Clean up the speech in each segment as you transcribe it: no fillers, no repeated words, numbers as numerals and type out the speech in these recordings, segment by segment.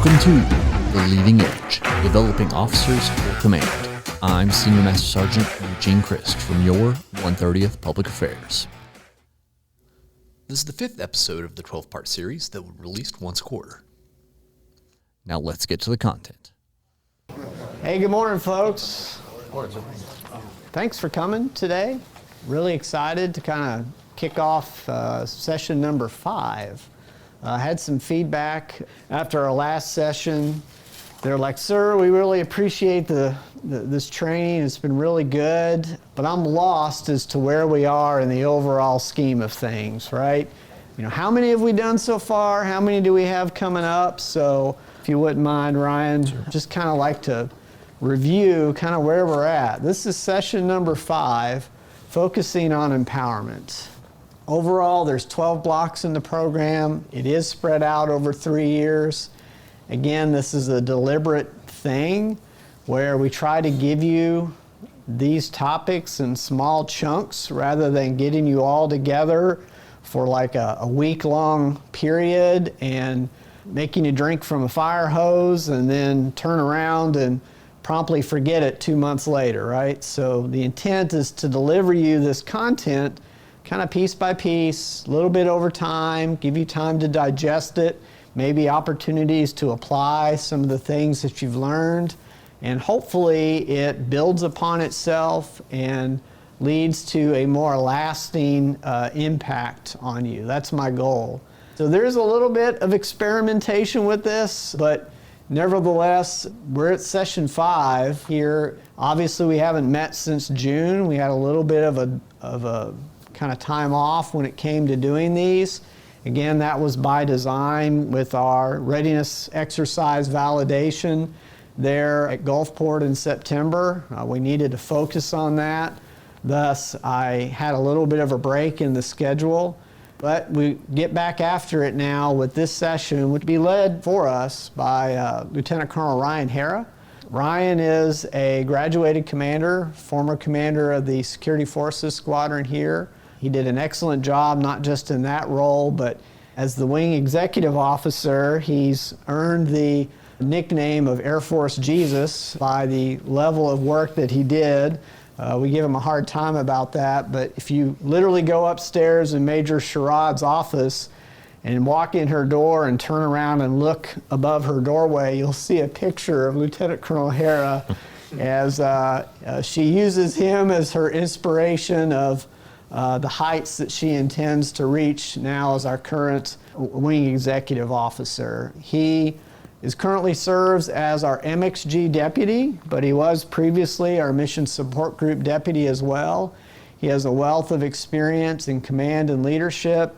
Welcome to The Leading Edge, Developing Officers for Command. I'm Senior Master Sergeant Eugene Christ from your 130th Public Affairs. This is the 5th episode of the 12-part series that will be released once a quarter. Now let's get to the content. Hey, good morning, folks. Thanks for coming today. Really excited to kind of kick off session number 5. Had some feedback after our last session. They're like, sir, we really appreciate this training. It's been really good, but I'm lost as to where we are in the overall scheme of things, right? You know, how many have we done so far? How many do we have coming up? So if you wouldn't mind, Ryan, just kind of like to review kind of where we're at. This is session number 5, focusing on empowerment. Overall, there's 12 blocks in the program. It is spread out over 3 years. Again, this is a deliberate thing where we try to give you these topics in small chunks rather than getting you all together for like a week-long period and making you drink from a fire hose and then turn around and promptly forget it 2 months later, right? So the intent is to deliver you this content kind of piece by piece, a little bit over time, give you time to digest it, maybe opportunities to apply some of the things that you've learned, and hopefully it builds upon itself and leads to a more lasting impact on you. That's my goal. So there's a little bit of experimentation with this, but nevertheless, we're at session 5 here. Obviously, we haven't met since June. We had a little bit of a kind of time off when it came to doing these. Again, that was by design with our readiness exercise validation there at Gulfport in September. We needed to focus on that. Thus, I had a little bit of a break in the schedule. But we get back after it now with this session, which will be led for us by Lieutenant Colonel Ryan Harrah. Ryan is a graduated commander, former commander of the Security Forces Squadron here. He did an excellent job, not just in that role, but as the Wing Executive Officer, he's earned the nickname of Air Force Jesus by the level of work that he did. We give him a hard time about that, but if you literally go upstairs in Major Chard's office and walk in her door and turn around and look above her doorway, you'll see a picture of Lieutenant Colonel Harrah as she uses him as her inspiration of the heights that she intends to reach now as our current Wing Executive Officer. He currently serves as our MXG Deputy, but he was previously our Mission Support Group Deputy as well. He has a wealth of experience in command and leadership.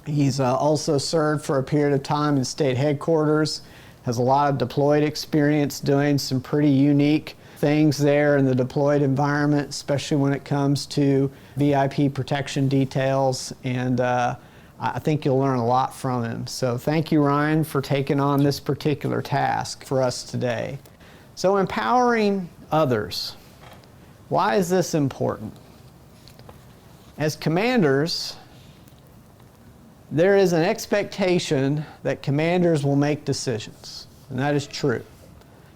He's also served for a period of time in state headquarters, has a lot of deployed experience doing some pretty unique things there in the deployed environment, especially when it comes to VIP protection details, and I think you'll learn a lot from him. So thank you, Ryan, for taking on this particular task for us today. So empowering others. Why is this important? As commanders, there is an expectation that commanders will make decisions, and that is true.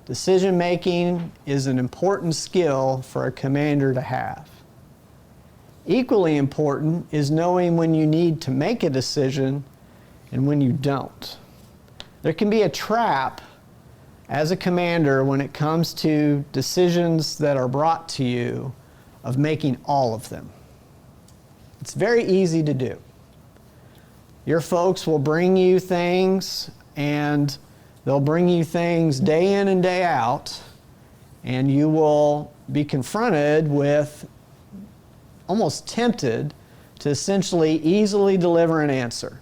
Decision making is an important skill for a commander to have. Equally important is knowing when you need to make a decision and when you don't. There can be a trap as a commander when it comes to decisions that are brought to you of making all of them. It's very easy to do. Your folks will bring you things, and they'll bring you things day in and day out, and you will be confronted with, almost tempted to essentially easily deliver an answer.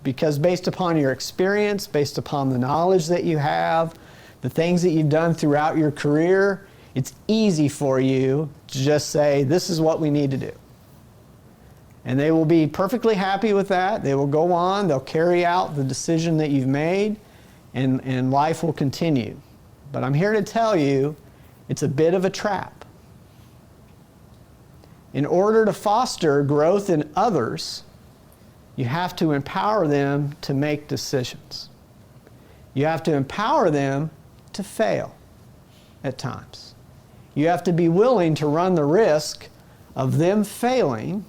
Because based upon your experience, based upon the knowledge that you have, the things that you've done throughout your career, it's easy for you to just say, this is what we need to do. And they will be perfectly happy with that. They will go on, they'll carry out the decision that you've made, and life will continue. But I'm here to tell you, it's a bit of a trap. In order to foster growth in others, you have to empower them to make decisions. You have to empower them to fail at times. You have to be willing to run the risk of them failing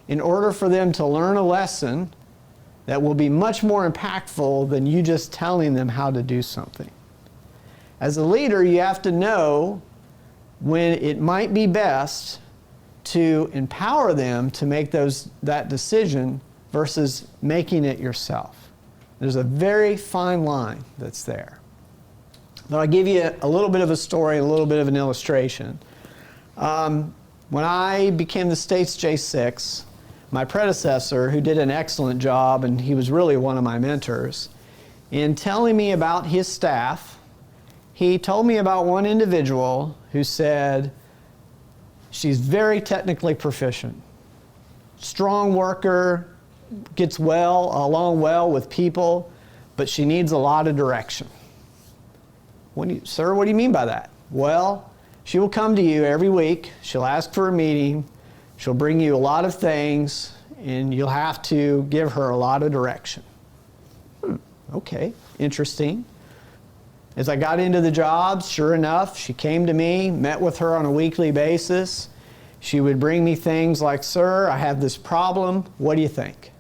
in order for them to learn a lesson that will be much more impactful than you just telling them how to do something. As a leader, you have to know when it might be best to empower them to make that decision versus making it yourself. There's a very fine line that's there. But I'll give you a little bit of a story, a little bit of an illustration. When I became the State's J6, my predecessor, who did an excellent job, and he was really one of my mentors, in telling me about his staff, he told me about one individual who said, she's very technically proficient, strong worker, gets along well with people, but she needs a lot of direction. Sir, what do you mean by that? Well, she will come to you every week, she'll ask for a meeting, she'll bring you a lot of things, and you'll have to give her a lot of direction. Okay, interesting. As I got into the job, sure enough, she came to me, met with her on a weekly basis. She would bring me things like, sir, I have this problem, what do you think?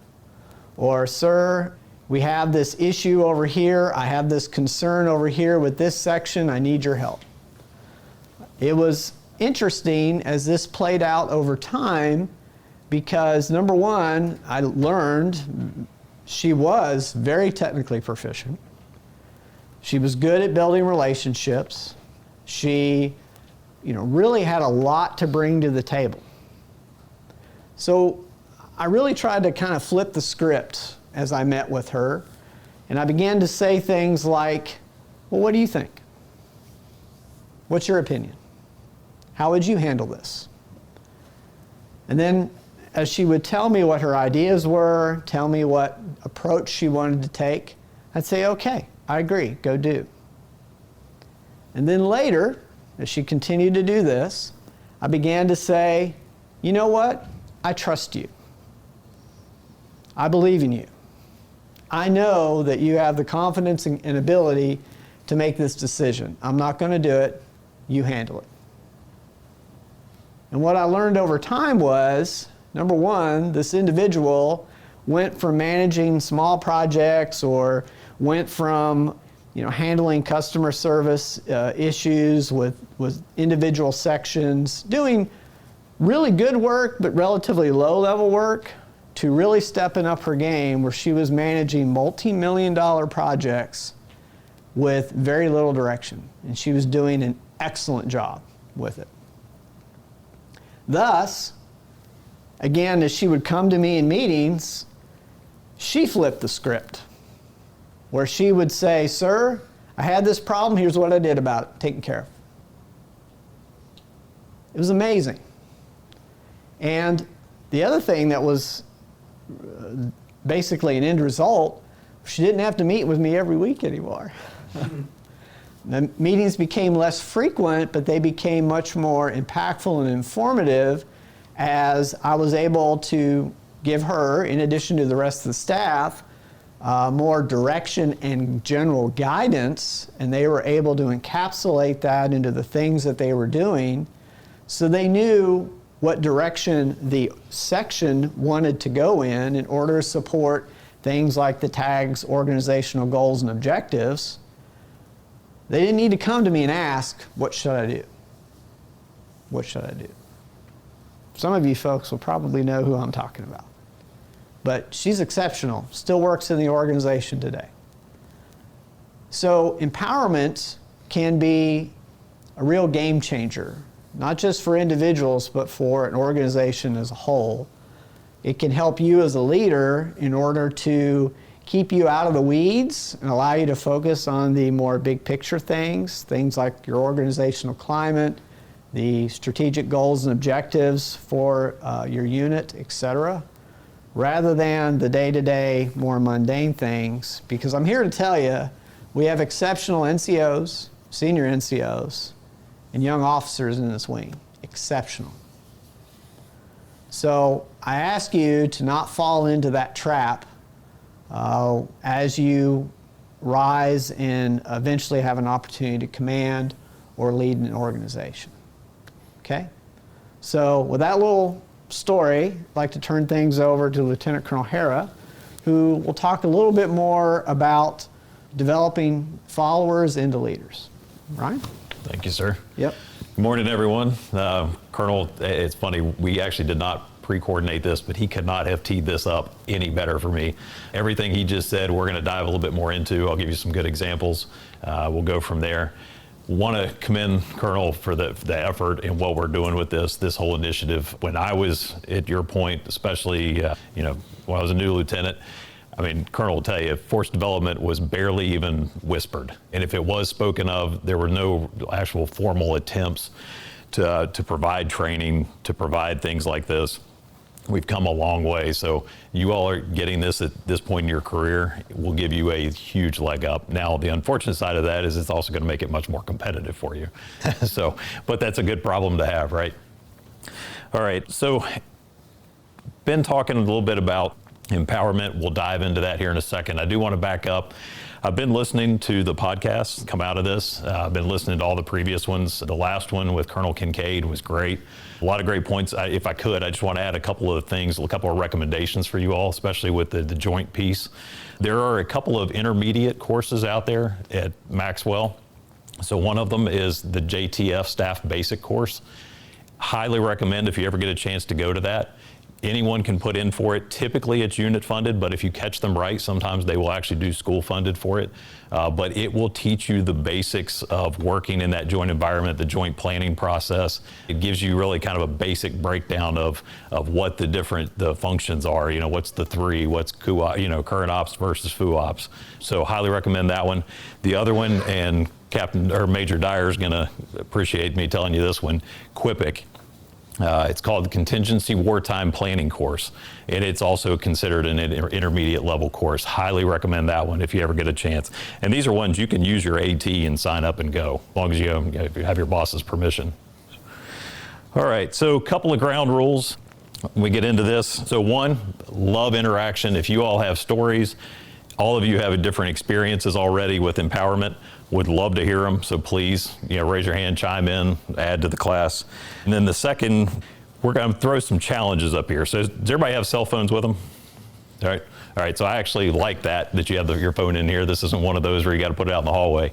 Or, sir, we have this issue over here, I have this concern over here with this section, I need your help. It was interesting as this played out over time because, number one, I learned she was very technically proficient. She was good at building relationships. She, really had a lot to bring to the table. So I really tried to kind of flip the script as I met with her, and I began to say things like, well, what do you think? What's your opinion? How would you handle this? And then as she would tell me what her ideas were, tell me what approach she wanted to take, I'd say, okay, I agree, go do. And then later, as she continued to do this, I began to say, you know what? I trust you. I believe in you. I know that you have the confidence and ability to make this decision. I'm not going to do it. You handle it. And what I learned over time was, number one, this individual went from managing small projects or went from handling customer service issues with individual sections, doing really good work but relatively low-level work, to really stepping up her game where she was managing multi-million-dollar projects with very little direction. And she was doing an excellent job with it. Thus, again, as she would come to me in meetings, she flipped the script, where she would say, sir, I had this problem, here's what I did about it, taken care of. It was amazing. And the other thing that was basically an end result, she didn't have to meet with me every week anymore. The meetings became less frequent, but they became much more impactful and informative as I was able to give her, in addition to the rest of the staff, more direction and general guidance, and they were able to encapsulate that into the things that they were doing, so they knew what direction the section wanted to go in order to support things like the TAG's organizational goals and objectives. They didn't need to come to me and ask, what should I do? What should I do? Some of you folks will probably know who I'm talking about. But she's exceptional, still works in the organization today. So empowerment can be a real game changer, not just for individuals, but for an organization as a whole. It can help you as a leader in order to keep you out of the weeds and allow you to focus on the more big picture things like your organizational climate, the strategic goals and objectives for your unit, etc., rather than the day-to-day, more mundane things. Because I'm here to tell you, we have exceptional NCOs, senior NCOs, and young officers in this wing. Exceptional. So I ask you to not fall into that trap as you rise and eventually have an opportunity to command or lead an organization. Okay? So with that little story, I'd like to turn things over to Lieutenant Colonel Harrah, who will talk a little bit more about developing followers into leaders. Ryan? Thank you, sir. Yep. Good morning, everyone. Colonel, it's funny, we actually did not pre-coordinate this, but he could not have teed this up any better for me. Everything he just said, we're going to dive a little bit more into. I'll give you some good examples. We'll go from there. Want to commend Colonel for the effort and what we're doing with this whole initiative. When I was at your point, especially when I was a new lieutenant, I mean, Colonel will tell you, force development was barely even whispered. And if it was spoken of, there were no actual formal attempts to provide training, to provide things like this. We've come a long way. So you all are getting this at this point in your career. It will give you a huge leg up. Now, the unfortunate side of that is it's also going to make it much more competitive for you. But that's a good problem to have, right? All right. So been talking a little bit about empowerment. We'll dive into that here in a second. I do want to back up. I've been listening to the podcasts come out of this. I've been listening to all the previous ones. The last one with Colonel Kincaid was great. A lot of great points. If I could, I just want to add a couple of things, a couple of recommendations for you all, especially with the joint piece. There are a couple of intermediate courses out there at Maxwell. So one of them is the JTF Staff Basic course. Highly recommend if you ever get a chance to go to that. Anyone can put in for it. Typically it's unit funded, but if you catch them right, sometimes they will actually do school funded for it. But it will teach you the basics of working in that joint environment, the joint planning process. It gives you really kind of a basic breakdown of what the functions are. What's the three, what's current ops versus FU ops. So highly recommend that one. The other one, and Major Dyer is going to appreciate me telling you this one, QUIPIC. It's called the Contingency Wartime Planning Course, and it's also considered an intermediate level course. Highly recommend that one if you ever get a chance. And these are ones you can use your AT and sign up and go, as long as you have your boss's permission. All right, so a couple of ground rules when we get into this. So one, love interaction. If you all have stories, all of you have different experiences already with empowerment. Would love to hear them, so please, raise your hand, chime in, add to the class. And then the second, we're going to throw some challenges up here. So does everybody have cell phones with them? All right. So I actually like that you have your phone in here. This isn't one of those where you got to put it out in the hallway.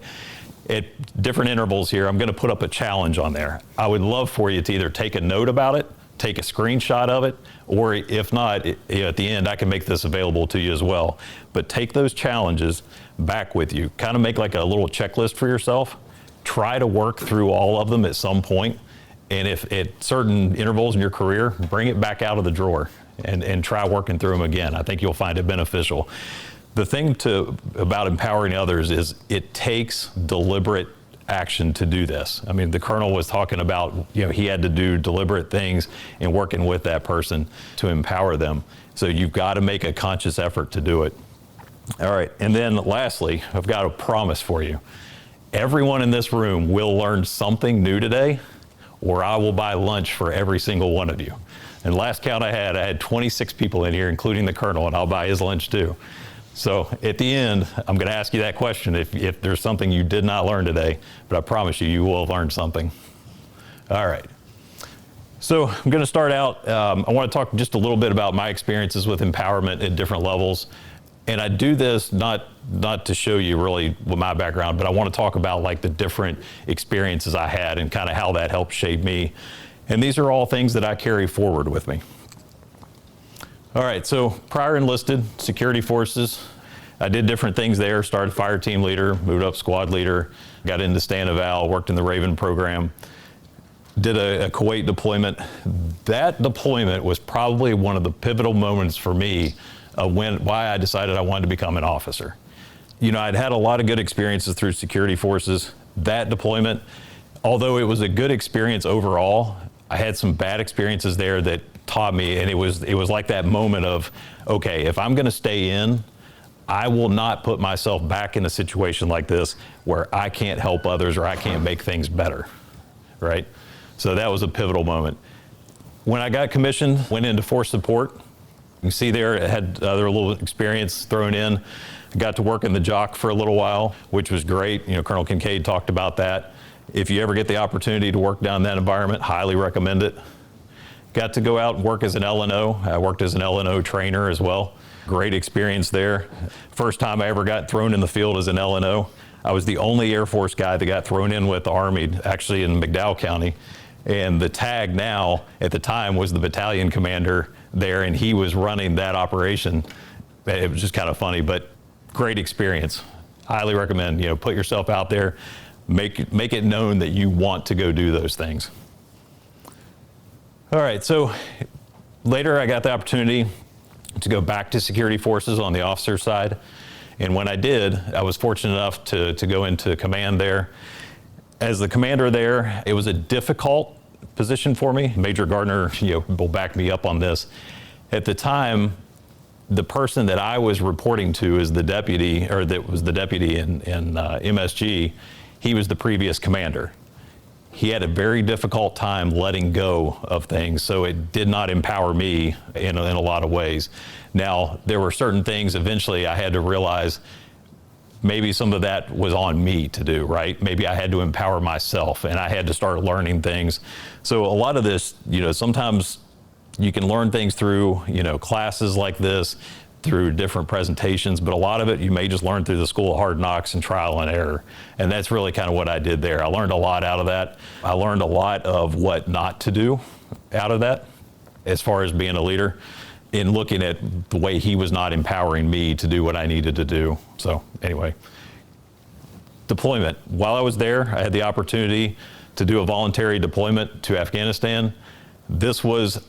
At different intervals here, I'm going to put up a challenge on there. I would love for you to either take a note about it, take a screenshot of it, or if not, at the end, I can make this available to you as well. But take those challenges back with you. Kind of make like a little checklist for yourself. Try to work through all of them at some point. And if at certain intervals in your career, bring it back out of the drawer and try working through them again. I think you'll find it beneficial. The thing about empowering others is it takes deliberate action to do this. I mean, the colonel was talking about, he had to do deliberate things in working with that person to empower them. So you've got to make a conscious effort to do it. All right, and then lastly, I've got a promise for you. Everyone in this room will learn something new today, or I will buy lunch for every single one of you. And last count I had 26 people in here, including the colonel, and I'll buy his lunch too. So at the end, I'm going to ask you that question if there's something you did not learn today, but I promise you will have learned something. All right. So I'm going to start out. I want to talk just a little bit about my experiences with empowerment at different levels. And I do this not to show you really with my background, but I want to talk about like the different experiences I had and kind of how that helped shape me. And these are all things that I carry forward with me. All right, so prior enlisted security forces, I did different things there. Started fire team leader, moved up squad leader, got into Stand Eval, worked in the Raven program, did a Kuwait deployment. That deployment was probably one of the pivotal moments for me why I decided I wanted to become an officer. I'd had a lot of good experiences through security forces. That deployment, although it was a good experience overall, I had some bad experiences there that taught me, and it was like that moment of, okay, if I'm going to stay in, I will not put myself back in a situation like this where I can't help others or I can't make things better, right? So that was a pivotal moment. When I got commissioned, went into force support. You can see there, it had other little experience thrown in. I got to work in the JOC for a little while, which was great. Colonel Kincaid talked about that. If you ever get the opportunity to work down in that environment, highly recommend it. Got to go out and work as an LNO. I worked as an LNO trainer as well. Great experience there. First time I ever got thrown in the field as an LNO. I was the only Air Force guy that got thrown in with the Army, actually in McDowell County. And the tag now, at the time, was the battalion commander there, and he was running that operation. It was just kind of funny, but great experience. Highly recommend, put yourself out there, make it known that you want to go do those things. All right, so later I got the opportunity to go back to security forces on the officer side. And when I did, I was fortunate enough to go into command there. As the commander there, it was a difficult position for me. Major Gardner, will back me up on this. At the time, the person that I was reporting to as the deputy, or that was the deputy in MSG, he was the previous commander. He had a very difficult time letting go of things, so it did not empower me in a lot of ways. Now, there were certain things eventually I had to realize maybe some of that was on me to do, right? Maybe I had to empower myself, and I had to start learning things. So a lot of this, sometimes you can learn things through, classes like this, through different presentations, but a lot of it you may just learn through the School of Hard Knocks and trial and error. And that's really kind of what I did there. I learned a lot out of that. I learned a lot of what not to do out of that as far as being a leader, in looking at the way he was not empowering me to do what I needed to do. So anyway, deployment. While I was there, I had the opportunity to do a voluntary deployment to Afghanistan. This was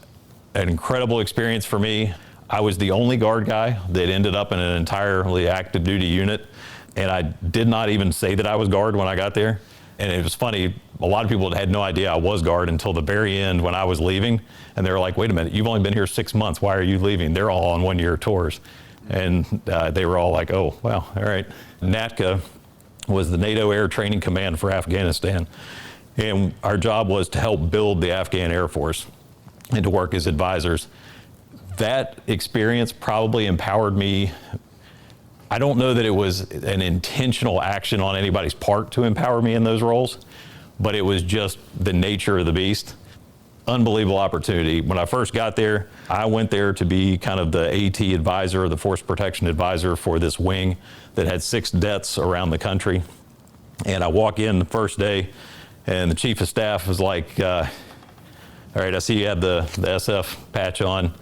an incredible experience for me. I was the only guard guy that ended up in an entirely active duty unit, and I did not even say that I was guard when I got there. And it was funny, a lot of people had no idea I was guard until the very end when I was leaving, and they were like, wait a minute, you've only been here 6 months, why are you leaving? They're all on one-year tours. And they were all like, oh, well, all right. NATCA was the NATO Air Training Command for Afghanistan, and our job was to help build the Afghan Air Force and to work as advisors. That experience probably empowered me. I don't know that it was an intentional action on anybody's part to empower me in those roles, but it was just the nature of the beast. Unbelievable opportunity. When I first got there, I went there to be kind of the AT advisor, the force protection advisor for this wing that had 6 deaths around the country. And I walk in the first day, and the chief of staff was like, all right, I see you had the SF patch on.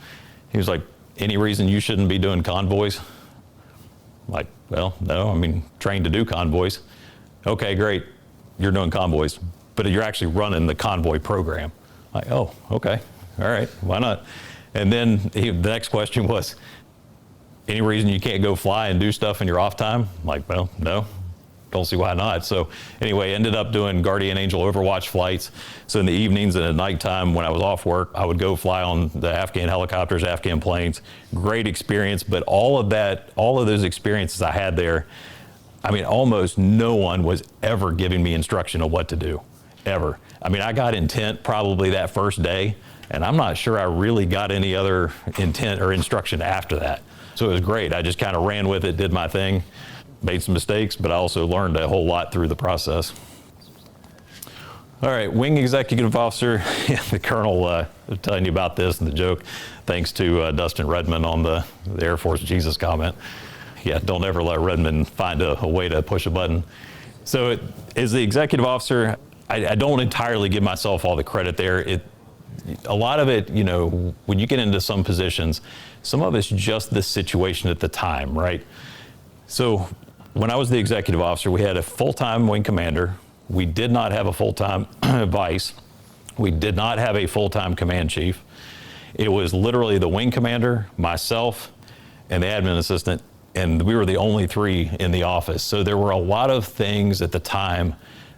He was like, any reason you shouldn't be doing convoys? I'm like, well, no, trained to do convoys. Okay, great, you're doing convoys, but you're actually running the convoy program. I'm like, oh, okay, all right, why not? And then the next question was, any reason you can't go fly and do stuff in your off time? I'm like, well, no. Don't see why not. So anyway, ended up doing Guardian Angel Overwatch flights. So in the evenings and at nighttime when I was off work, I would go fly on the Afghan helicopters, Afghan planes. Great experience, but all of those experiences I had there, almost no one was ever giving me instruction on what to do, ever. I got intent probably that first day, and I'm not sure I really got any other intent or instruction after that. So it was great. I just kind of ran with it, did my thing. Made some mistakes, but I also learned a whole lot through the process. All right, wing executive officer, the colonel was telling you about this and the joke, thanks to Dustin Redmond on the Air Force Jesus comment. Yeah, don't ever let Redmond find a way to push a button. So as the executive officer, I don't entirely give myself all the credit there. A lot of it, when you get into some positions, some of it's just the situation at the time, right? So when I was the executive officer, we had a full-time wing commander. We did not have a full-time vice. We did not have a full-time command chief. It was literally the wing commander, myself, and the admin assistant, and we were the only 3 in the office. So there were a lot of things at the time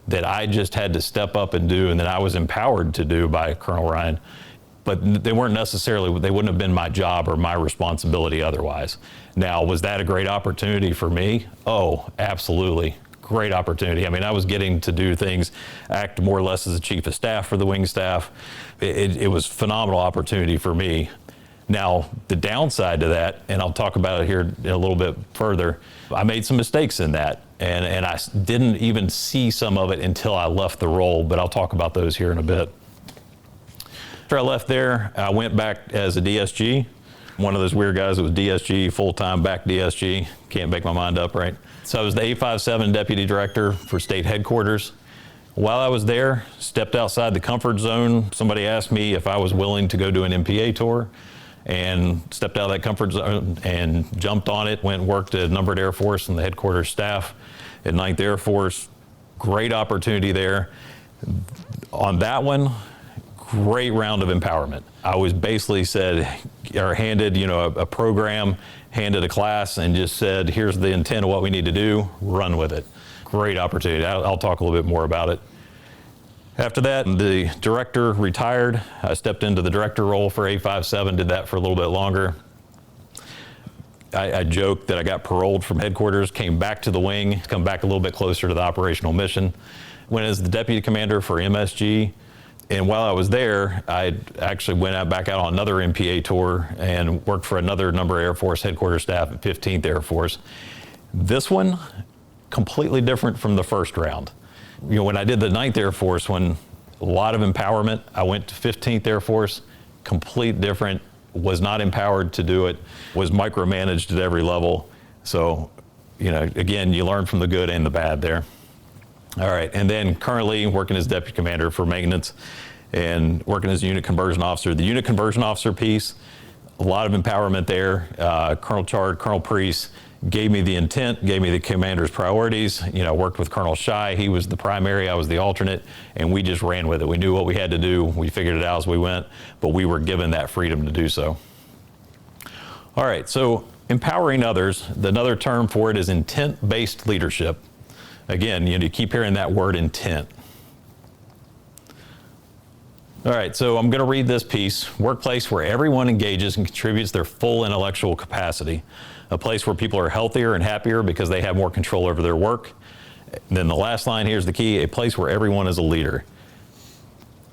that I just had to step up and do, and that I was empowered to do by Colonel Ryan. But they wouldn't have been my job or my responsibility otherwise. Now, was that a great opportunity for me? Oh, absolutely. Great opportunity. I was getting to do things, act more or less as a chief of staff for the wing staff. It was a phenomenal opportunity for me. Now, the downside to that, and I'll talk about it here a little bit further, I made some mistakes in that, and I didn't even see some of it until I left the role, but I'll talk about those here in a bit. After I left there, I went back as a DSG. One of those weird guys that was DSG, full-time back DSG. Can't make my mind up, right? So I was the 857 Deputy Director for State Headquarters. While I was there, stepped outside the comfort zone. Somebody asked me if I was willing to go do an MPA tour, and stepped out of that comfort zone and jumped on it, went and worked at Numbered Air Force and the headquarters staff at 9th Air Force. Great opportunity there. On that one, great round of empowerment. I was basically handed, a program, handed a class, and just said, here's the intent of what we need to do, run with it. Great opportunity. I'll talk a little bit more about it. After that, the director retired. I stepped into the director role for 857, did that for a little bit longer. I joked that I got paroled from headquarters, came back to the wing, come back a little bit closer to the operational mission. Went as the deputy commander for MSG. And while I was there, I actually went back out on another MPA tour and worked for another Number Air Force headquarters staff at 15th Air Force. This one, completely different from the first round. When I did the 9th Air Force, a lot of empowerment, I went to 15th Air Force, complete different, was not empowered to do it, was micromanaged at every level. So, again, you learn from the good and the bad there. All right, and then currently working as deputy commander for maintenance and working as a unit conversion officer. The unit conversion officer piece, a lot of empowerment there. Colonel Chard, Colonel Priest gave me the intent, gave me the commander's priorities. Worked with Colonel Shy. He was the primary, I was the alternate, and we just ran with it. We knew what we had to do. We figured it out as we went, but we were given that freedom to do so. All right, so empowering others, another term for it is intent-based leadership. Again, you keep hearing that word intent. All right, so I'm going to read this piece. Workplace where everyone engages and contributes their full intellectual capacity. A place where people are healthier and happier because they have more control over their work. And then the last line, here's the key, a place where everyone is a leader.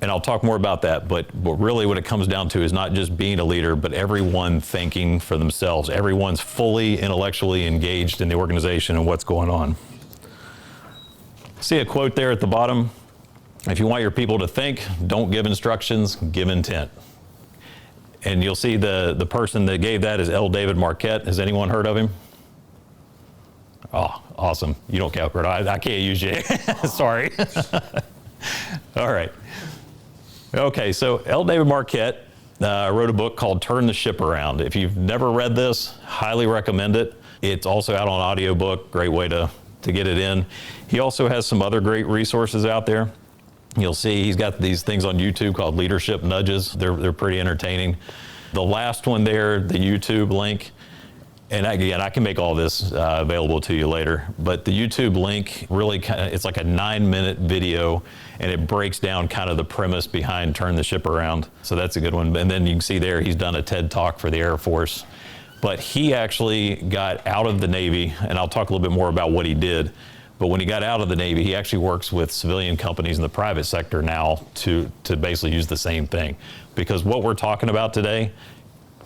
And I'll talk more about that, but really what it comes down to is not just being a leader, but everyone thinking for themselves. Everyone's fully intellectually engaged in the organization and what's going on. See a quote there at the bottom? If you want your people to think, don't give instructions, give intent. And you'll see the person that gave that is L. David Marquette. Has anyone heard of him? Oh, awesome. You don't count, Kurt. I can't use you. Sorry. All right. Okay, so L. David Marquette wrote a book called Turn the Ship Around. If you've never read this, highly recommend it. It's also out on audiobook, great way to get it in. He also has some other great resources out there. You'll see he's got these things on YouTube called Leadership Nudges. They're pretty entertaining. The last one there, the YouTube link, and again, I can make all this available to you later, but the YouTube link really it's like a 9-minute video, and it breaks down kind of the premise behind Turn the Ship Around. So that's a good one. And then you can see there, he's done a TED Talk for the Air Force. But he actually got out of the Navy, and I'll talk a little bit more about what he did. But when he got out of the Navy, he actually works with civilian companies in the private sector now to basically use the same thing. Because what we're talking about today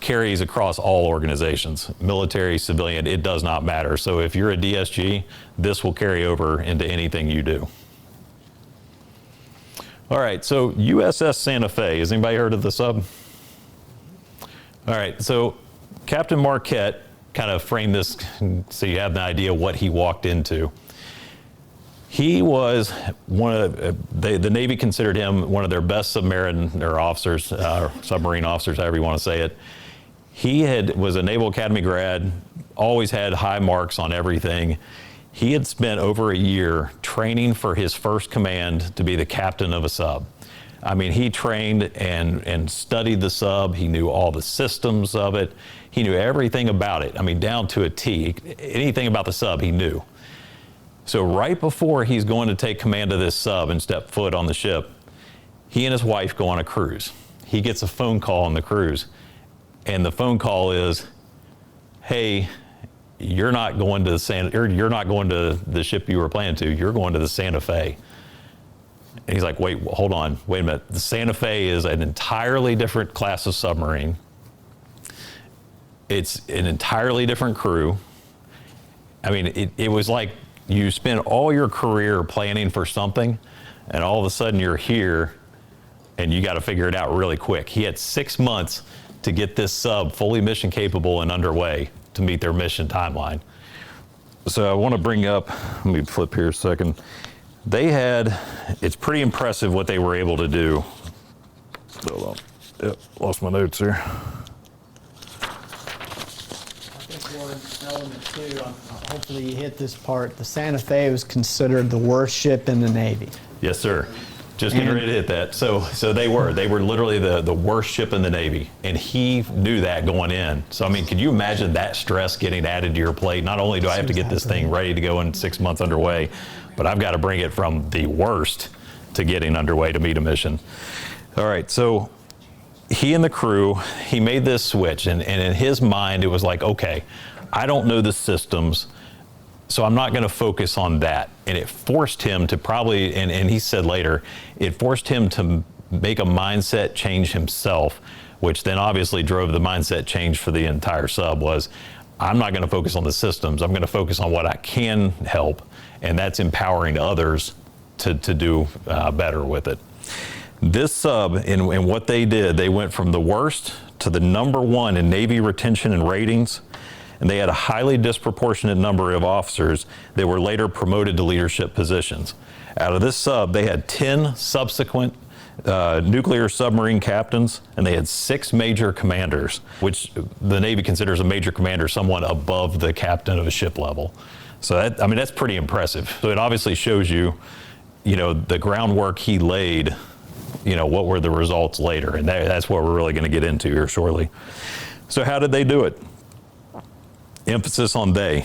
carries across all organizations, military, civilian, it does not matter. So if you're a DSG, this will carry over into anything you do. All right, so USS Santa Fe. Has anybody heard of the sub? All right, so Captain Marquette kind of framed this so you have an idea what he walked into. He was one of the Navy considered him one of their best submarine officers, submarine officers, however you want to say it. He was a Naval Academy grad, always had high marks on everything. He had spent over a year training for his first command to be the captain of a sub. I mean, he trained and studied the sub. He knew all the systems of it. He knew everything about it. I mean, down to a T. Anything about the sub, he knew. So right before he's going to take command of this sub and step foot on the ship, he and his wife go on a cruise. He gets a phone call on the cruise, and the phone call is, "Hey, you're not going to the ship you were planning to. You're going to the Santa Fe." And he's like, "Wait, hold on, wait a minute. The Santa Fe is an entirely different class of submarine. It's an entirely different crew. I mean, it was like you spent all your career planning for something, and all of a sudden you're here, and you got to figure it out really quick. He had 6 months to get this sub fully mission capable and underway to meet their mission timeline. So I want to bring up, let me flip here a second. It's pretty impressive what they were able to do. Hold on. Yep, lost my notes here. One element too, hopefully you hit this part. The Santa Fe was considered the worst ship in the Navy. Yes, sir. Just getting ready to hit that. So they were literally the worst ship in the Navy, and he knew that going in. So I mean, can you imagine that stress getting added to your plate? Not only do I have to get this thing ready to go in 6 months underway, but I've got to bring it from the worst to getting underway to meet a mission. All right, so he and the crew, he made this switch, and in his mind, it was like, okay, I don't know the systems, so I'm not going to focus on that. And it forced him to probably, and he said later, it forced him to make a mindset change himself, which then obviously drove the mindset change for the entire sub was, I'm not going to focus on the systems, I'm going to focus on what I can help, and that's empowering others to do better with it. This sub, and what they did, they went from the worst to the #1 in Navy retention and ratings, and they had a highly disproportionate number of officers that were later promoted to leadership positions. Out of this sub, they had 10 subsequent nuclear submarine captains, and they had 6 major commanders, which the Navy considers a major commander someone above the captain of a ship level. So that, I mean, that's pretty impressive. So it obviously shows you, the groundwork he laid, what were the results later? And that's what we're really going to get into here shortly. So how did they do it? Emphasis on they.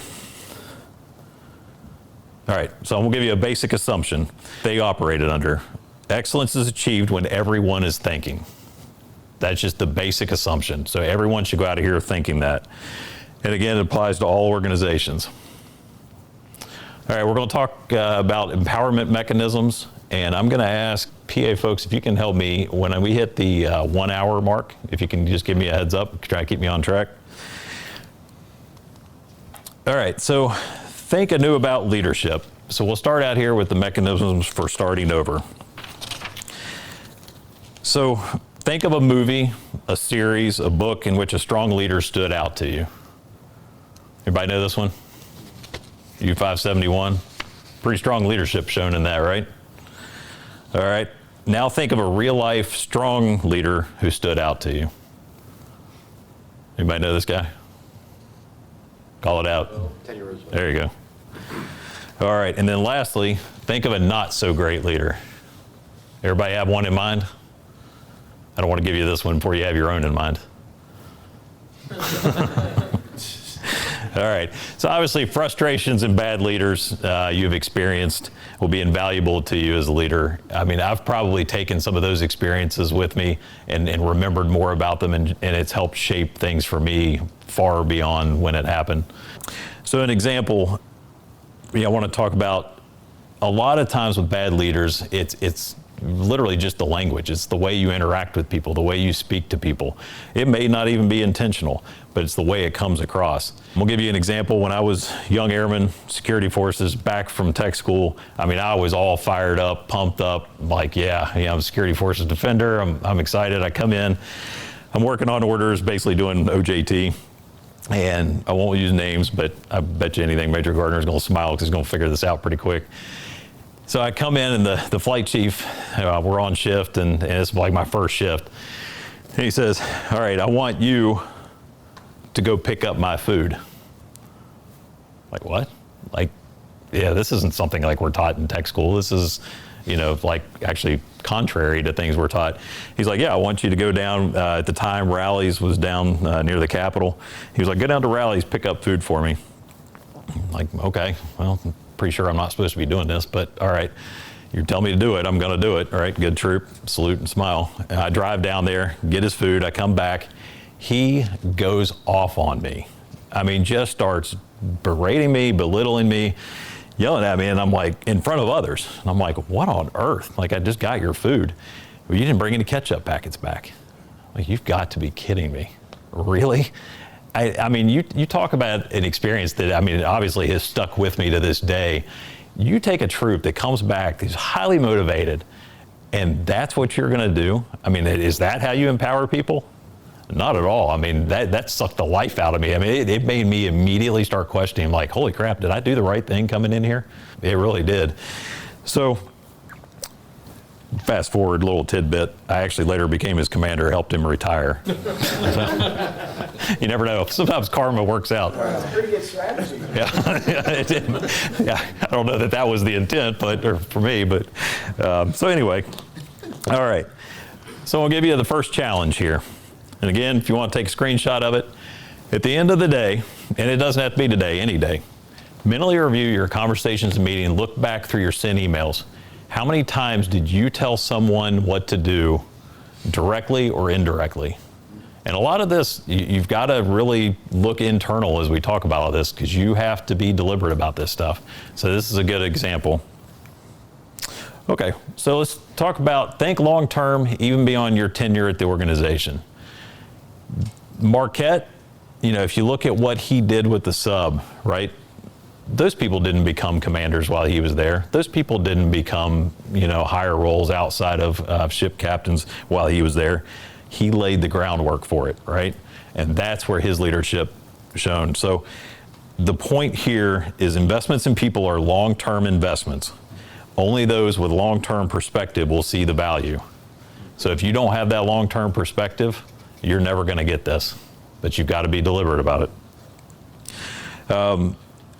All right, so I'm going to give you a basic assumption. They operated under excellence is achieved when everyone is thinking. That's just the basic assumption. So everyone should go out of here thinking that. And again, it applies to all organizations. All right, we're going to talk about empowerment mechanisms. And I'm going to ask PA folks if you can help me when we hit the 1 hour mark, if you can just give me a heads up, try to keep me on track. All right, so think anew about leadership. So we'll start out here with the mechanisms for starting over. So think of a movie, a series, a book in which a strong leader stood out to you. Everybody know this one? U-571. Pretty strong leadership shown in that, right? All right, now think of a real-life strong leader who stood out to you. Anybody know this guy? Call it out. Teddy Roosevelt. There you go. All right, and then lastly, think of a not-so-great leader. Everybody have one in mind? I don't want to give you this one before you have your own in mind. All right, so obviously frustrations and bad leaders you've experienced will be invaluable to you as a leader. I mean, I've probably taken some of those experiences with me and remembered more about them, and it's helped shape things for me far beyond when it happened. So an example, I want to talk about a lot of times with bad leaders, it's literally just the language. It's the way you interact with people, the way you speak to people. It may not even be intentional, but it's the way it comes across. We'll give you an example. When I was young airman, security forces, back from tech school, I mean, I was all fired up, pumped up, like, I'm a security forces defender. I'm excited. I come in, I'm working on orders, basically doing OJT. And I won't use names, but I bet you anything, Major Gardner's going to smile because he's going to figure this out pretty quick. So I come in, and the flight chief, we're on shift, and it's like my first shift. And he says, all right, I want you to go pick up my food. Like, what? Like, this isn't something like we're taught in tech school. This is, like actually contrary to things we're taught. He's like, I want you to go down, at the time, Rallies was down near the Capitol. He was like, go down to Rallies, pick up food for me. I'm like, okay, well, I'm pretty sure I'm not supposed to be doing this, but all right, you tell me to do it, I'm gonna do it. All right, good troop, salute and smile. And I drive down there, get his food, I come back. He goes off on me. I mean, just starts berating me, belittling me, yelling at me, and I'm like, in front of others. And I'm like, what on earth? Like, I just got your food. Well, you didn't bring any ketchup packets back. Like, you've got to be kidding me. Really? I mean, you talk about an experience that, I mean, obviously has stuck with me to this day. You take a troop that comes back, who's highly motivated, and that's what you're going to do? I mean, is that how you empower people? Not at all. I mean, that sucked the life out of me. I mean, it made me immediately start questioning, like, holy crap, did I do the right thing coming in here? It really did. So, fast forward, little tidbit, I actually later became his commander, helped him retire. You never know. Sometimes karma works out. That's a pretty good strategy. Yeah, it did. Yeah, I don't know that was the intent, or for me, but so anyway. All right. So I'll give you the first challenge here. And again, if you want to take a screenshot of it, at the end of the day, and it doesn't have to be today, any day, mentally review your conversations and meeting, look back through your sent emails. How many times did you tell someone what to do directly or indirectly? And a lot of this, you've got to really look internal as we talk about all this, because you have to be deliberate about this stuff. So this is a good example. Okay, so let's talk about think long-term, even beyond your tenure at the organization. Marquette, if you look at what he did with the sub, right? Those people didn't become commanders while he was there. Those people didn't become, higher roles outside of ship captains while he was there. He laid the groundwork for it, right? And that's where his leadership shone. So the point here is investments in people are long-term investments. Only those with long-term perspective will see the value. So if you don't have that long-term perspective, you're never going to get this, but you've got to be deliberate about it.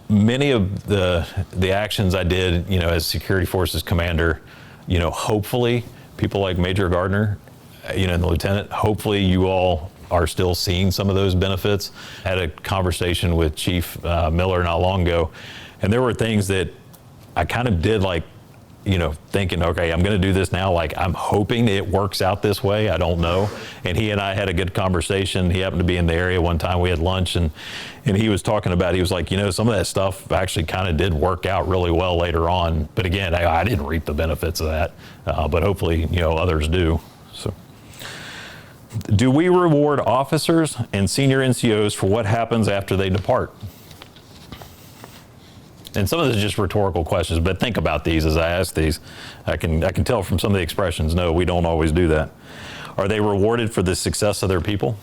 Many of the actions I did, as Security Forces Commander, hopefully people like Major Gardner, and the Lieutenant, hopefully you all are still seeing some of those benefits. I had a conversation with Chief Miller not long ago, and there were things that I kind of did thinking, okay, I'm going to do this now. Like, I'm hoping it works out this way. I don't know. And he and I had a good conversation. He happened to be in the area one time. We had lunch, and he was talking about, he was like, some of that stuff actually kind of did work out really well later on. But again, I didn't reap the benefits of that. But hopefully, others do. So, do we reward officers and senior NCOs for what happens after they depart? And some of this is just rhetorical questions, but think about these as I ask these. I can tell from some of the expressions, no, we don't always do that. Are they rewarded for the success of their people?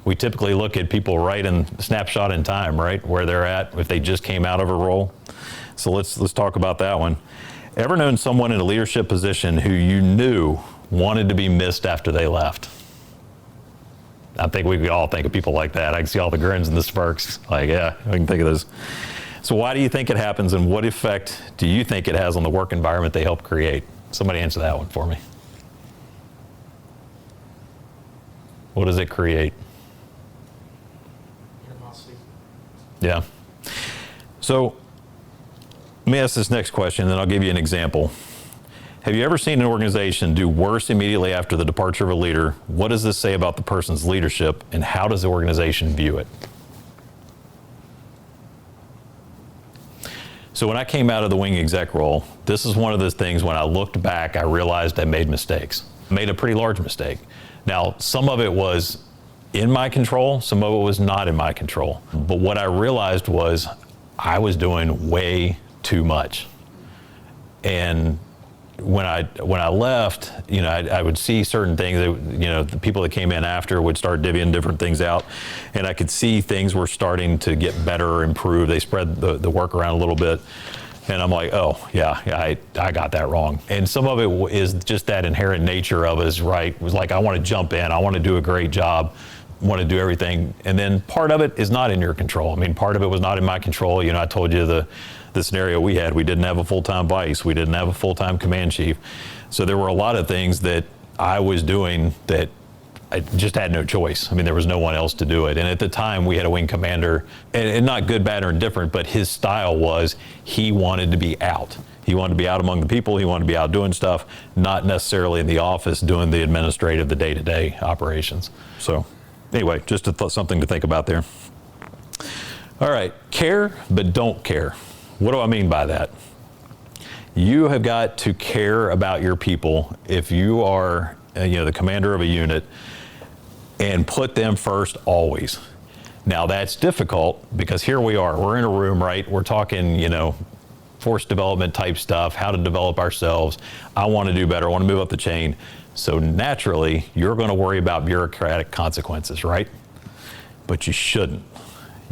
We typically look at people right in snapshot in time, right, where they're at, if they just came out of a role. So let's talk about that one. Ever known someone in a leadership position who you knew wanted to be missed after they left? I think we could all think of people like that. I can see all the grins and the smirks. Like, yeah, I can think of those. So why do you think it happens, and what effect do you think it has on the work environment they help create? Somebody answer that one for me. What does it create? Animosity. Yeah. So let me ask this next question, and then I'll give you an example. Have you ever seen an organization do worse immediately after the departure of a leader? What does this say about the person's leadership, and how does the organization view it? So when I came out of the wing exec role, this is one of those things when I looked back, I realized I made mistakes. I made a pretty large mistake. Now, some of it was in my control, some of it was not in my control. But what I realized was I was doing way too much. And when I left, I would see certain things that, the people that came in after would start divvying different things out, and I could see things were starting to get better or improve. They spread the work around a little bit, and I'm like, oh yeah, I got that wrong. And some of it is just that inherent nature of us, right? It was like, I want to jump in, I want to do a great job, want to do everything, and then part of it is not in your control. I mean, part of it was not in my control. I told you the scenario we had. We didn't have a full-time vice. We didn't have a full-time command chief. So there were a lot of things that I was doing that I just had no choice. I mean, there was no one else to do it. And at the time, we had a wing commander, and not good, bad, or indifferent, but his style was he wanted to be out. He wanted to be out among the people. He wanted to be out doing stuff, not necessarily in the office doing the administrative, the day-to-day operations. So anyway, just something to think about there. All right, care, but don't care. What do I mean by that? You have got to care about your people. If you are, the commander of a unit, and put them first always. Now that's difficult because here we are, we're in a room, right? We're talking, force development type stuff, how to develop ourselves. I want to do better, I want to move up the chain. So naturally, you're going to worry about bureaucratic consequences, right? But you shouldn't.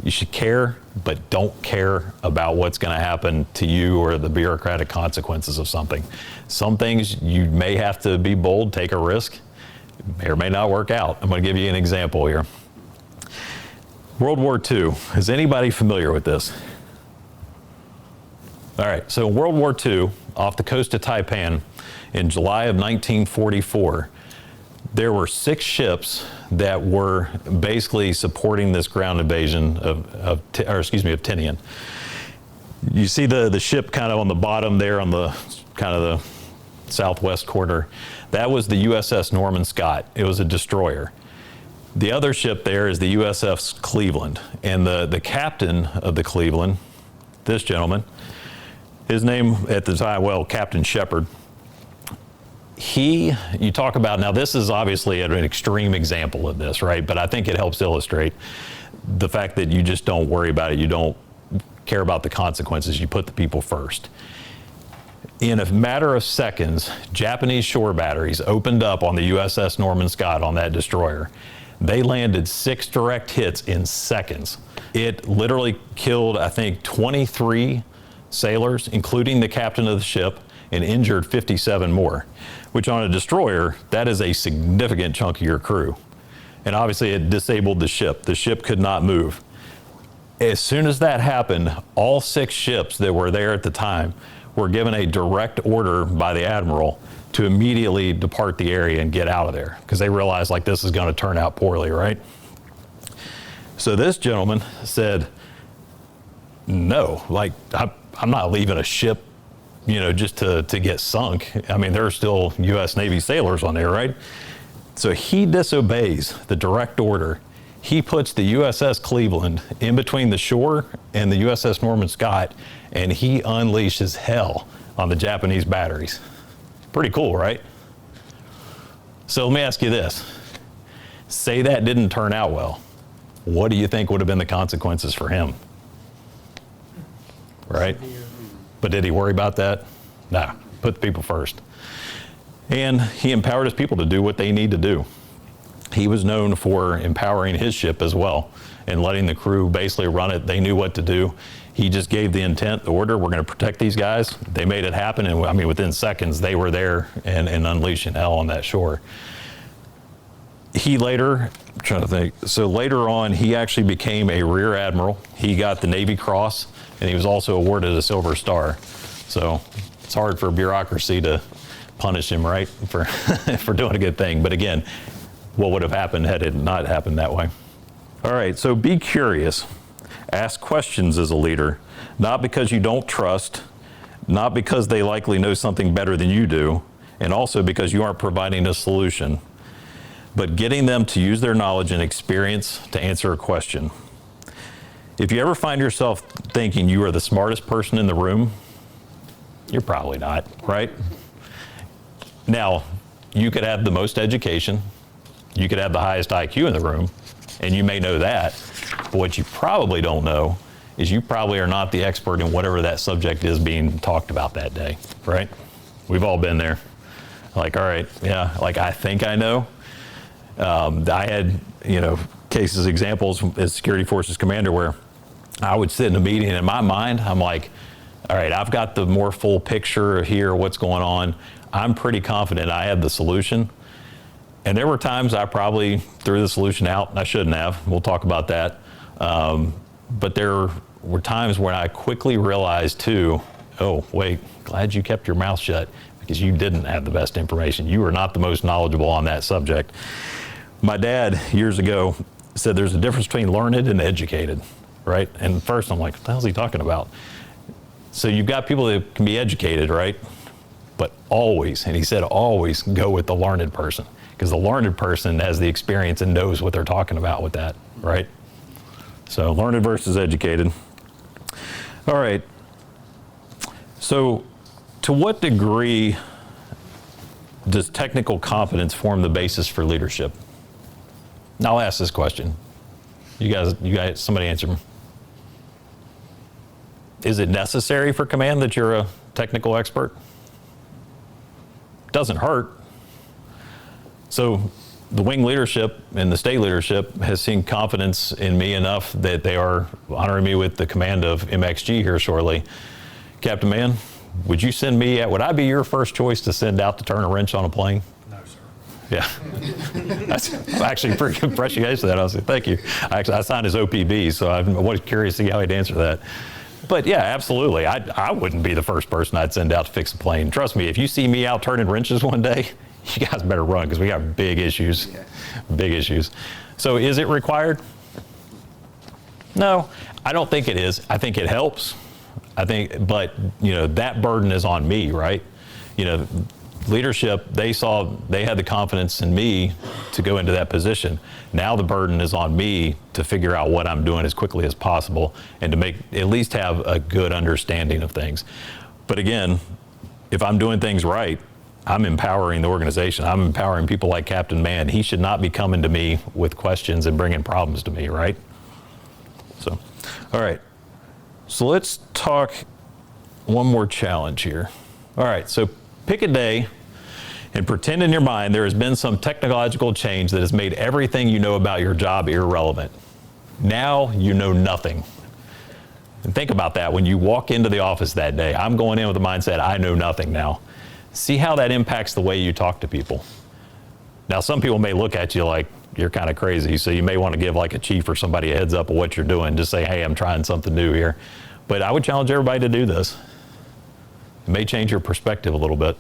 You should care, but don't care about what's going to happen to you or the bureaucratic consequences of something. Some things you may have to be bold, take a risk. It may or may not work out. I'm going to give you an example here. World War II. Is anybody familiar with this? All right, so in World War II, off the coast of Taipan, in July of 1944, there were 6 ships that were basically supporting this ground invasion of Tinian. You see the ship kind of on the bottom there on the kind of the southwest corner. That was the USS Norman Scott. It was a destroyer. The other ship there is the USS Cleveland. And the captain of the Cleveland, this gentleman, his name at the time, Captain Shepard. You talk about, now this is obviously an extreme example of this, right? But I think it helps illustrate the fact that you just don't worry about it. You don't care about the consequences. You put the people first. In a matter of seconds, Japanese shore batteries opened up on the USS Norman Scott on that destroyer. They landed 6 direct hits in seconds. It literally killed, I think, 23 sailors, including the captain of the ship, and injured 57 more, which on a destroyer, that is a significant chunk of your crew. And obviously it disabled the ship. The ship could not move. As soon as that happened, all 6 ships that were there at the time were given a direct order by the admiral to immediately depart the area and get out of there because they realized like this is going to turn out poorly, right? So this gentleman said, no, like I'm not leaving a ship, just to get sunk. I mean, there are still US Navy sailors on there, right? So he disobeys the direct order. He puts the USS Cleveland in between the shore and the USS Norman Scott, and he unleashes hell on the Japanese batteries. Pretty cool, right? So let me ask you this. Say that didn't turn out well. What do you think would have been the consequences for him? Right? But did he worry about that? No, put the people first. And he empowered his people to do what they need to do. He was known for empowering his ship as well and letting the crew basically run it. They knew what to do. He just gave the intent, the order, we're going to protect these guys. They made it happen. And I mean, within seconds, they were there and unleashing hell on that shore. He later, I'm trying to think, so later on, he actually became a Rear Admiral. He got the Navy Cross, and he was also awarded a Silver Star. So it's hard for bureaucracy to punish him, right, for, for doing a good thing. But again, what would have happened had it not happened that way? All right, so be curious. Ask questions as a leader, not because you don't trust, not because they likely know something better than you do, and also because you aren't providing a solution, but getting them to use their knowledge and experience to answer a question. If you ever find yourself thinking you are the smartest person in the room, you're probably not, right? Now, you could have the most education, you could have the highest IQ in the room, and you may know that, but what you probably don't know is you probably are not the expert in whatever that subject is being talked about that day, right? We've all been there. Like, all right, yeah, like I think I know. I had, cases, examples as Security Forces Commander where I would sit in a meeting and in my mind, I'm like, all right, I've got the more full picture here, what's going on. I'm pretty confident I have the solution. And there were times I probably threw the solution out, and I shouldn't have. We'll talk about that. But there were times when I quickly realized too, oh, wait, glad you kept your mouth shut because you didn't have the best information. You were not the most knowledgeable on that subject. My dad, years ago, said there's a difference between learned and educated, right? And first I'm like, what the hell is he talking about? So you've got people that can be educated, right? But always, and he said always, go with the learned person, because the learned person has the experience and knows what they're talking about with that, right? So learned versus educated. All right. So to what degree does technical competence form the basis for leadership? Now I'll ask this question. You guys, somebody answer me. Is it necessary for command that you're a technical expert? Doesn't hurt. So the wing leadership and the state leadership has seen confidence in me enough that they are honoring me with the command of MXG here shortly. Captain Mann, would I be your first choice to send out to turn a wrench on a plane? No, sir. Yeah. I'm actually pretty impressed you guys with that. I was like, thank you. I signed his OPB, so I'm curious to see how he'd answer that. But yeah, absolutely. I wouldn't be the first person I'd send out to fix a plane. Trust me, if you see me out turning wrenches one day, you guys better run because we got big issues. Big issues. So is it required? No, I don't think it is. I think it helps. But that burden is on me, right? Leadership, they had the confidence in me to go into that position. Now the burden is on me to figure out what I'm doing as quickly as possible and to at least have a good understanding of things. But again, if I'm doing things right, I'm empowering the organization. I'm empowering people like Captain Mann. He should not be coming to me with questions and bringing problems to me, right? So, all right. So let's talk one more challenge here. All right, so pick a day and pretend in your mind there has been some technological change that has made everything you know about your job irrelevant. Now you know nothing. And think about that when you walk into the office that day. I'm going in with the mindset, I know nothing now. See how that impacts the way you talk to people. Now, some people may look at you like you're kind of crazy, so you may want to give like a chief or somebody a heads up of what you're doing. Just say, hey, I'm trying something new here. But I would challenge everybody to do this. It may change your perspective a little bit.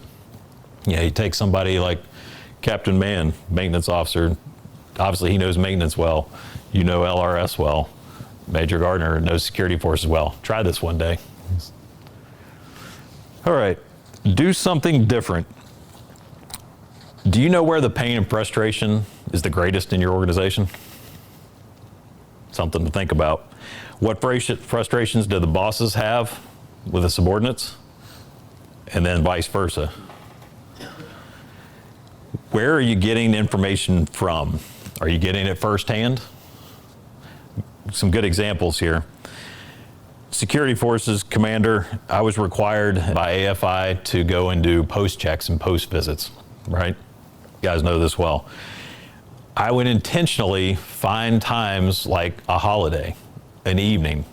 You take somebody like Captain Mann, maintenance officer. Obviously, he knows maintenance well. You know LRS well. Major Gardner knows security forces well. Try this one day. All right. Do something different. Do you know where the pain and frustration is the greatest in your organization? Something to think about. What frustrations do the bosses have with the subordinates? And then vice versa. Where are you getting information from? Are you getting it firsthand? Some good examples here. Security Forces Commander, I was required by AFI to go and do post checks and post visits, right? You guys know this well. I would intentionally find times like a holiday, an evening.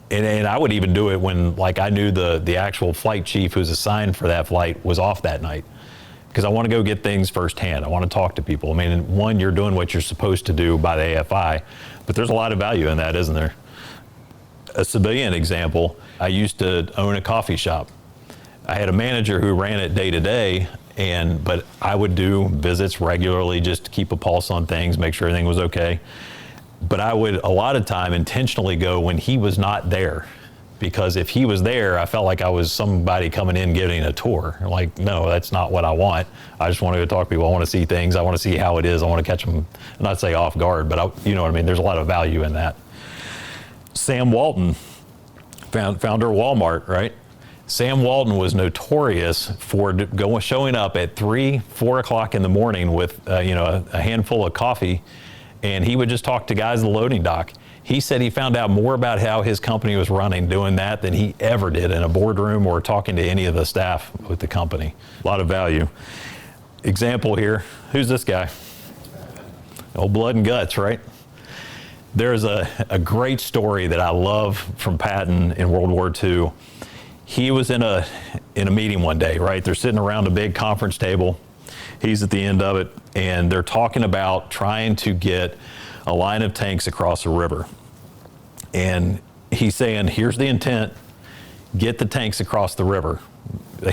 And I would even do it when I knew the actual flight chief who's assigned for that flight was off that night. Because I want to go get things firsthand. I want to talk to people. I mean, one, you're doing what you're supposed to do by the AFI, but there's a lot of value in that, isn't there? A civilian example, I used to own a coffee shop. I had a manager who ran it day to day, but I would do visits regularly just to keep a pulse on things, make sure everything was okay. But I would a lot of time intentionally go when he was not there, because if he was there, I felt like I was somebody coming in giving a tour. Like, no, that's not what I want. I just want to go talk to people. I want to see things. I want to see how it is. I want to catch them, not say off guard, but you know what I mean? There's a lot of value in that. Sam Walton, founder of Walmart, right? Sam Walton was notorious for showing up at 3-4 o'clock in the morning with a handful of coffee, and he would just talk to guys at the loading dock. He said he found out more about how his company was running doing that than he ever did in a boardroom or talking to any of the staff with the company. A lot of value. Example here, who's this guy? Old blood and guts, right? There's a great story that I love from Patton in World War II. He was in a meeting one day, right? They're sitting around a big conference table. He's at the end of it, and they're talking about trying to get a line of tanks across a river. And he's saying, here's the intent, get the tanks across the river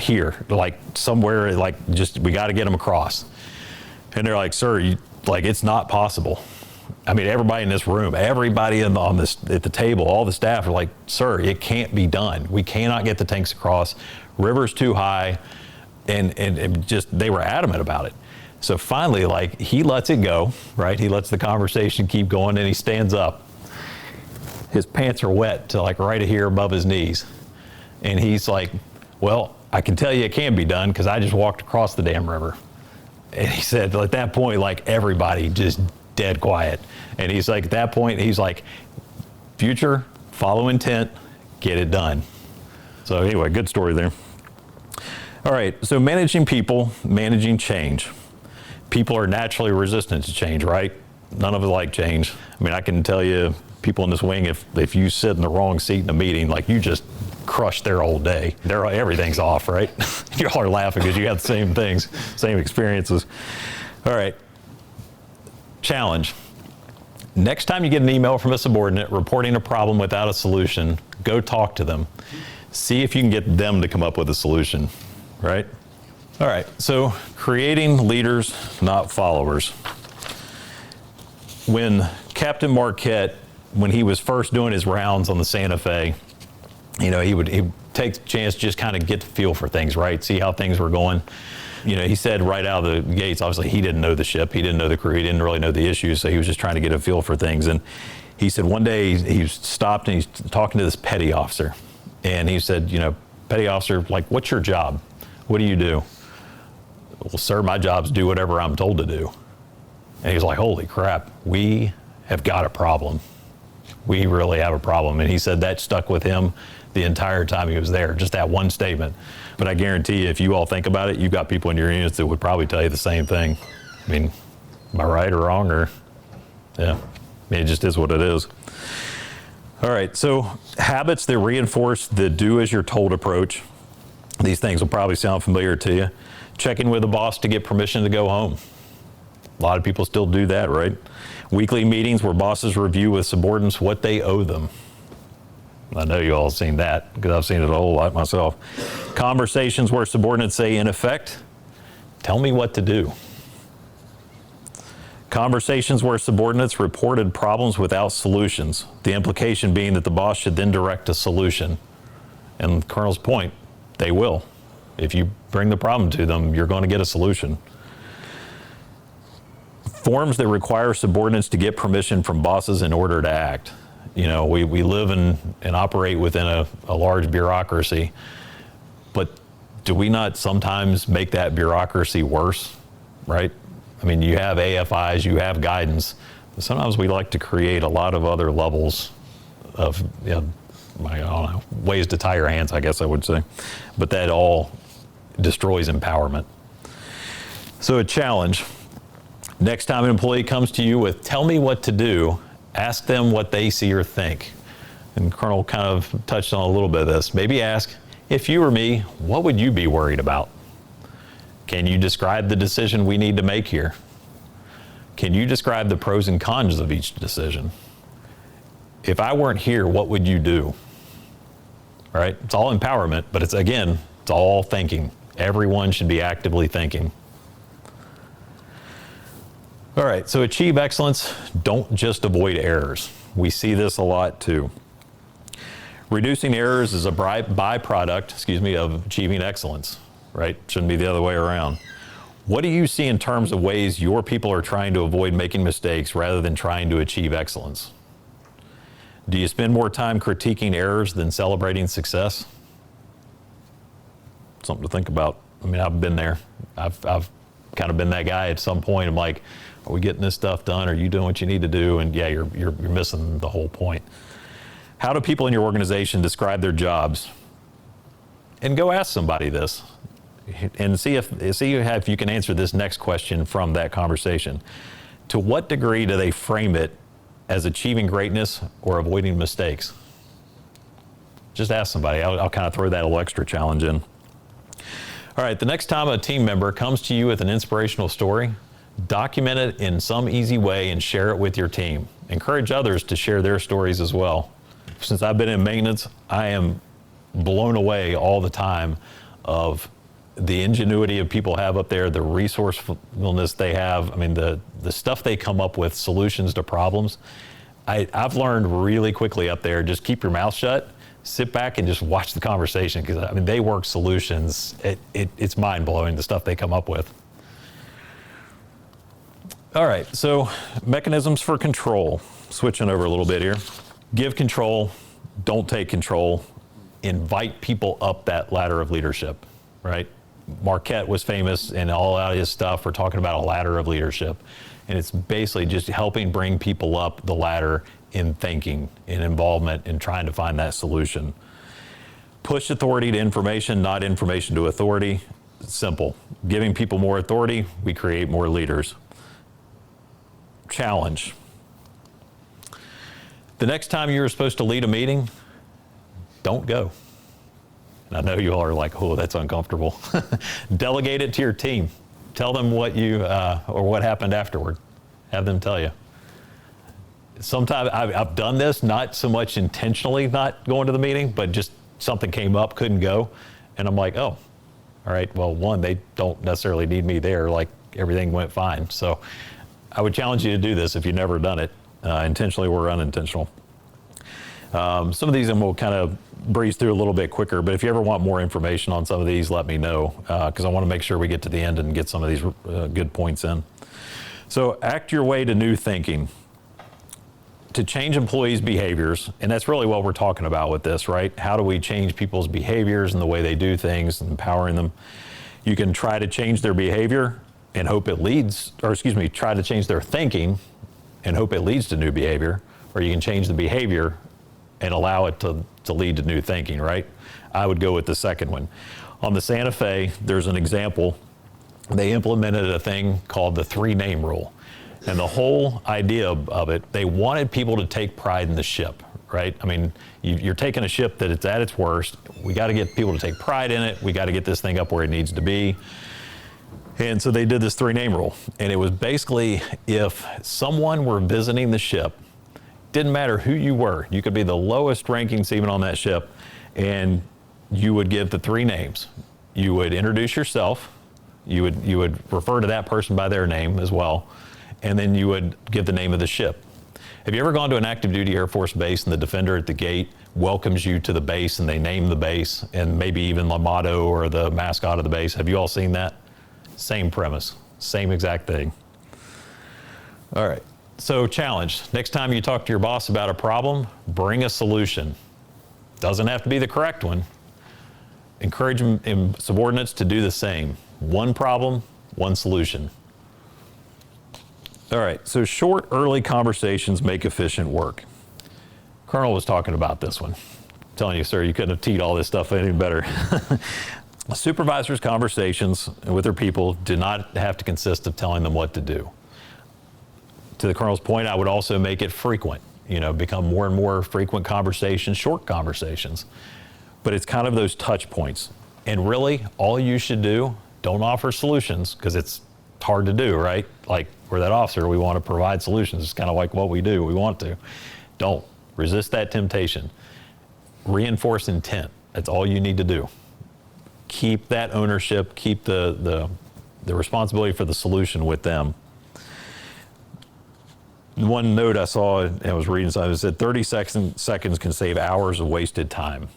here, like somewhere, we got to get them across. And they're like, sir, it's not possible. I mean, everybody in this room, everybody at the table, all the staff are like, sir, it can't be done. We cannot get the tanks across. River's too high. And they were adamant about it. So finally, he lets it go, right? He lets the conversation keep going, and he stands up. His pants are wet to right here above his knees. And he's like, well, I can tell you it can be done because I just walked across the damn river. And he said, at that point, everybody just dead quiet. And he's like, at that point, he's like, future, follow intent, get it done. So anyway, good story there. All right, so managing people, managing change. People are naturally resistant to change, right? None of us like change. I mean, I can tell you, people in this wing, if you sit in the wrong seat in a meeting, like you just crush their whole day. Everything's off, right? You all are laughing because you have the same things, same experiences. All right, challenge. Next time you get an email from a subordinate reporting a problem without a solution, go talk to them. See if you can get them to come up with a solution, right? All right, so creating leaders, not followers. When Captain Marquette, when he was first doing his rounds on the Santa Fe, he'd take a chance to just kind of get the feel for things, right? See how things were going. He said right out of the gates, obviously he didn't know the ship, he didn't know the crew, he didn't really know the issues, so he was just trying to get a feel for things. And he said one day he stopped and he's talking to this petty officer. And he said, petty officer, like, what's your job? What do you do? Well, sir, my job's do whatever I'm told to do. And he's like, holy crap, we have got a problem. We really have a problem. And he said that stuck with him the entire time he was there, just that one statement. But I guarantee you, if you all think about it, you've got people in your units that would probably tell you the same thing. I mean, am I right or wrong? Or, yeah, it just is what it is. All right, so habits that reinforce the do as you're told approach. These things will probably sound familiar to you. Checking with the boss to get permission to go home. A lot of people still do that, right? Weekly meetings where bosses review with subordinates what they owe them. I know you all have seen that because I've seen it a whole lot myself. Conversations where subordinates say, in effect, tell me what to do. Conversations where subordinates reported problems without solutions, the implication being that the boss should then direct a solution. And the Colonel's point, they will. If you bring the problem to them, you're going to get a solution. Forms that require subordinates to get permission from bosses in order to act. We live and operate within a large bureaucracy, but do we not sometimes make that bureaucracy worse, right? I mean, you have AFIs, you have guidance, but sometimes we like to create a lot of other levels of, I don't know, ways to tie your hands, I guess I would say, but that all destroys empowerment. So a challenge. Next time an employee comes to you with, tell me what to do, ask them what they see or think. And Colonel kind of touched on a little bit of this. Maybe ask, if you were me, what would you be worried about? Can you describe the decision we need to make here? Can you describe the pros and cons of each decision? If I weren't here, what would you do? All right, it's all empowerment, but it's all thinking. Everyone should be actively thinking. All right, so achieve excellence, don't just avoid errors. We see this a lot too. Reducing errors is a byproduct, of achieving excellence, right? Shouldn't be the other way around. What do you see in terms of ways your people are trying to avoid making mistakes rather than trying to achieve excellence? Do you spend more time critiquing errors than celebrating success? Something to think about. I mean, I've been there. I've kind of been that guy at some point. I'm like, are we getting this stuff done? Are you doing what you need to do? And yeah, you're missing the whole point. How do people in your organization describe their jobs? And go ask somebody this, and see if you can answer this next question from that conversation. To what degree do they frame it as achieving greatness or avoiding mistakes? Just ask somebody. I'll kind of throw that little extra challenge in. All right, the next time a team member comes to you with an inspirational story, document it in some easy way and share it with your team. Encourage others to share their stories as well. Since I've been in maintenance, I am blown away all the time of the ingenuity of people have up there, the resourcefulness they have. I mean, the stuff they come up with, solutions to problems. I've learned really quickly up there, just keep your mouth shut, sit back and just watch the conversation, because I mean, they work solutions. It's mind-blowing, the stuff they come up with. All right, so mechanisms for control. Switching over a little bit here. Give control, don't take control. Invite people up that ladder of leadership, right? Marquette was famous in all of his stuff for talking about a ladder of leadership. And it's basically just helping bring people up the ladder in thinking, in involvement, in trying to find that solution. Push authority to information, not information to authority. Simple. Giving people more authority, we create more leaders. Challenge. The next time you're supposed to lead a meeting, don't go. And I know you all are like, oh, that's uncomfortable. Delegate it to your team. Tell them what you, or what happened afterward. Have them tell you. Sometimes I've done this, not so much intentionally not going to the meeting, but just something came up, couldn't go. And I'm like, oh, all right, well, one, they don't necessarily need me there, like everything went fine. So I would challenge you to do this if you've never done it, intentionally or unintentional. Some of these we'll kind of breeze through a little bit quicker, but if you ever want more information on some of these, let me know, because I want to make sure we get to the end and get some of these good points in. So act your way to new thinking. To change employees' behaviors, and that's really what we're talking about with this, right? How do we change people's behaviors and the way they do things, and empowering them? You can try to change their behavior and hope it leads, or excuse me, try to change their thinking and hope it leads to new behavior, or you can change the behavior and allow it to lead to new thinking, right? I would go with the second one. On the Santa Fe, there's an example. They implemented a thing called the 3-name rule. And the whole idea of it, they wanted people to take pride in the ship, right? I mean, you're taking a ship that it's at its worst. We got to get people to take pride in it. We got to get this thing up where it needs to be. And so they did this 3-name rule. And it was basically if someone were visiting the ship, didn't matter who you were, you could be the lowest ranking seaman on that ship, and you would give the 3 names. You would introduce yourself. You would refer to that person by their name as well. And then you would give the name of the ship. Have you ever gone to an active duty Air Force base and the defender at the gate welcomes you to the base and they name the base and maybe even the motto or the mascot of the base? Have you all seen that? Same premise, same exact thing. All right, so challenge. Next time you talk to your boss about a problem, bring a solution. Doesn't have to be the correct one. Encourage subordinates to do the same. One problem, one solution. All right, so short, early conversations make efficient work. Colonel was talking about this one. I'm telling you, sir, you couldn't have teed all this stuff any better. Supervisors' conversations with their people do not have to consist of telling them what to do. To the Colonel's point, I would also make it frequent, become more and more frequent conversations, short conversations. But it's kind of those touch points. And really, all you should do, don't offer solutions, because it's hard to do, right? Like, we're that officer, we want to provide solutions. It's kind of like what we do, we want to. Don't resist that temptation. Reinforce intent. That's all you need to do. Keep that ownership, keep the responsibility for the solution with them. One note I saw, and I was reading something, it said 30 seconds can save hours of wasted time.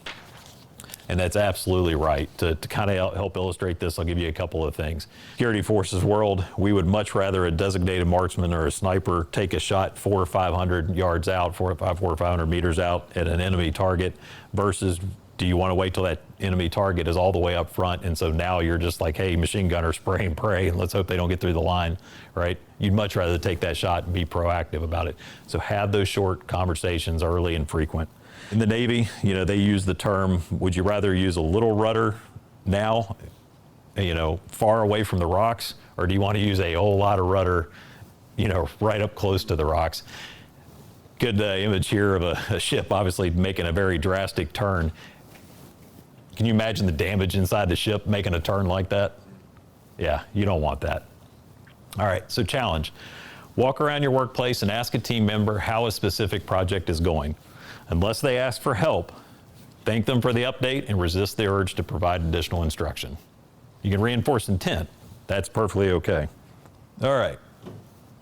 And that's absolutely right. To kind of help illustrate this, I'll give you a couple of things. Security Forces world, we would much rather a designated marksman or a sniper take a shot 400 or 500 yards out, 400 or 500 meters out at an enemy target versus do you want to wait till that enemy target is all the way up front, and so now you're just like, hey, machine gunner, spray and pray, and let's hope they don't get through the line, right? You'd much rather take that shot and be proactive about it. So have those short conversations early and frequent. In the Navy, they use the term, would you rather use a little rudder now, far away from the rocks, or do you want to use a whole lot of rudder, right up close to the rocks? Good image here of a ship obviously making a very drastic turn. Can you imagine the damage inside the ship making a turn like that? Yeah, you don't want that. All right, so challenge. Walk around your workplace and ask a team member how a specific project is going. Unless they ask for help, thank them for the update and resist the urge to provide additional instruction. You can reinforce intent. That's perfectly okay. All right.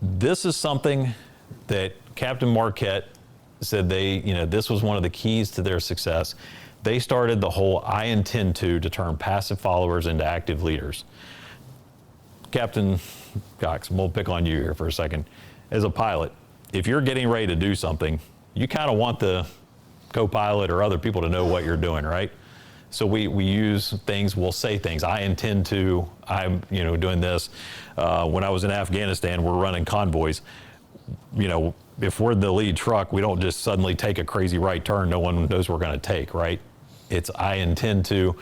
This is something that Captain Marquette said this was one of the keys to their success. They started the whole I intend to turn passive followers into active leaders. Captain Cox, we'll pick on you here for a second. As a pilot, if you're getting ready to do something, you kind of want the co-pilot or other people to know what you're doing, right? So we use things, we'll say things. I intend to, I'm doing this. When I was in Afghanistan, we're running convoys. If we're the lead truck, we don't just suddenly take a crazy right turn no one knows we're going to take, right? It's I intend to,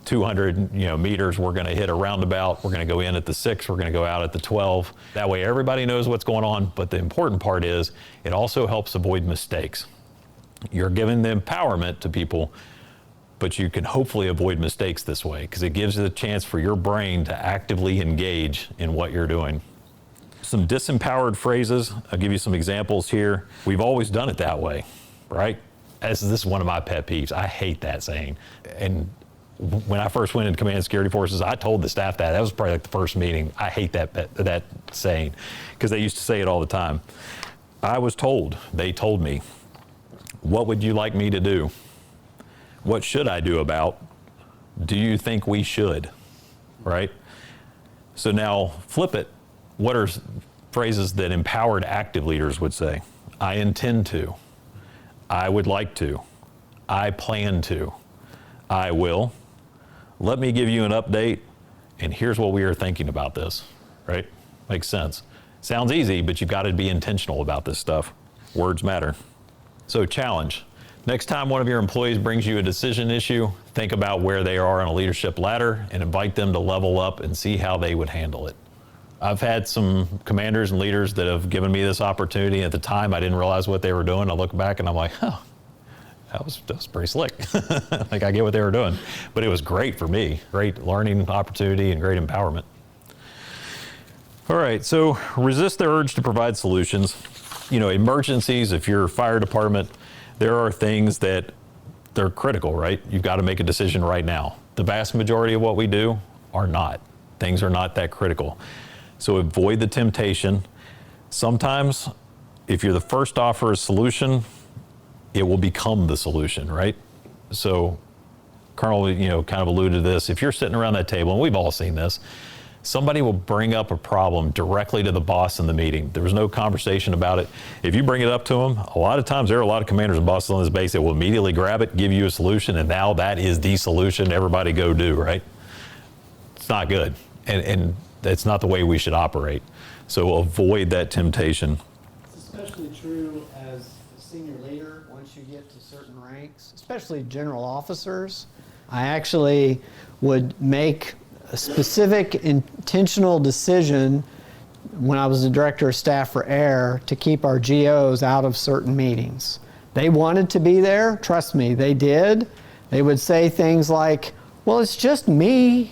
200 meters, we're going to hit a roundabout. We're going to go in at the 6, we're going to go out at the 12. That way everybody knows what's going on. But the important part is it also helps avoid mistakes. You're giving the empowerment to people, but you can hopefully avoid mistakes this way because it gives you the chance for your brain to actively engage in what you're doing. Some disempowered phrases, I'll give you some examples here. We've always done it that way, right? This is one of my pet peeves. I hate that saying. And when I first went into Command Security Forces, I told the staff that was probably like the first meeting. I hate that saying because they used to say it all the time. I was told, they told me, what would you like me to do? What should I do about? Do you think we should? Right? So now flip it. What are phrases that empowered active leaders would say? I intend to. I would like to. I plan to. I will. Let me give you an update, and here's what we are thinking about this, right? Makes sense. Sounds easy, but you've got to be intentional about this stuff. Words matter. So challenge. Next time one of your employees brings you a decision issue, think about where they are on a leadership ladder and invite them to level up and see how they would handle it. I've had some commanders and leaders that have given me this opportunity. At the time, I didn't realize what they were doing. I look back and I'm like, oh, that was pretty slick. Like I get what they were doing, but it was great for me. Great learning opportunity and great empowerment. All right, so resist the urge to provide solutions. Emergencies, if you're a fire department, there are things that they're critical, right? You've got to make a decision right now. The vast majority of what we do are not. Things are not that critical. So avoid the temptation. Sometimes, if you're the first to offer a solution, it will become the solution, right? So Colonel, kind of alluded to this. If you're sitting around that table, and we've all seen this, somebody will bring up a problem directly to the boss in the meeting. There was no conversation about it. If you bring it up to them, a lot of times there are a lot of commanders and bosses on this base that will immediately grab it, give you a solution, and now that is the solution. Everybody go do, right? It's not good. And that's not the way we should operate. So avoid that temptation. It's especially true as a senior leader once you get to certain ranks, especially general officers. I actually would make a specific intentional decision when I was the director of staff for air to keep our GOs out of certain meetings. They wanted to be there, trust me, they did. They would say things like, well, it's just me.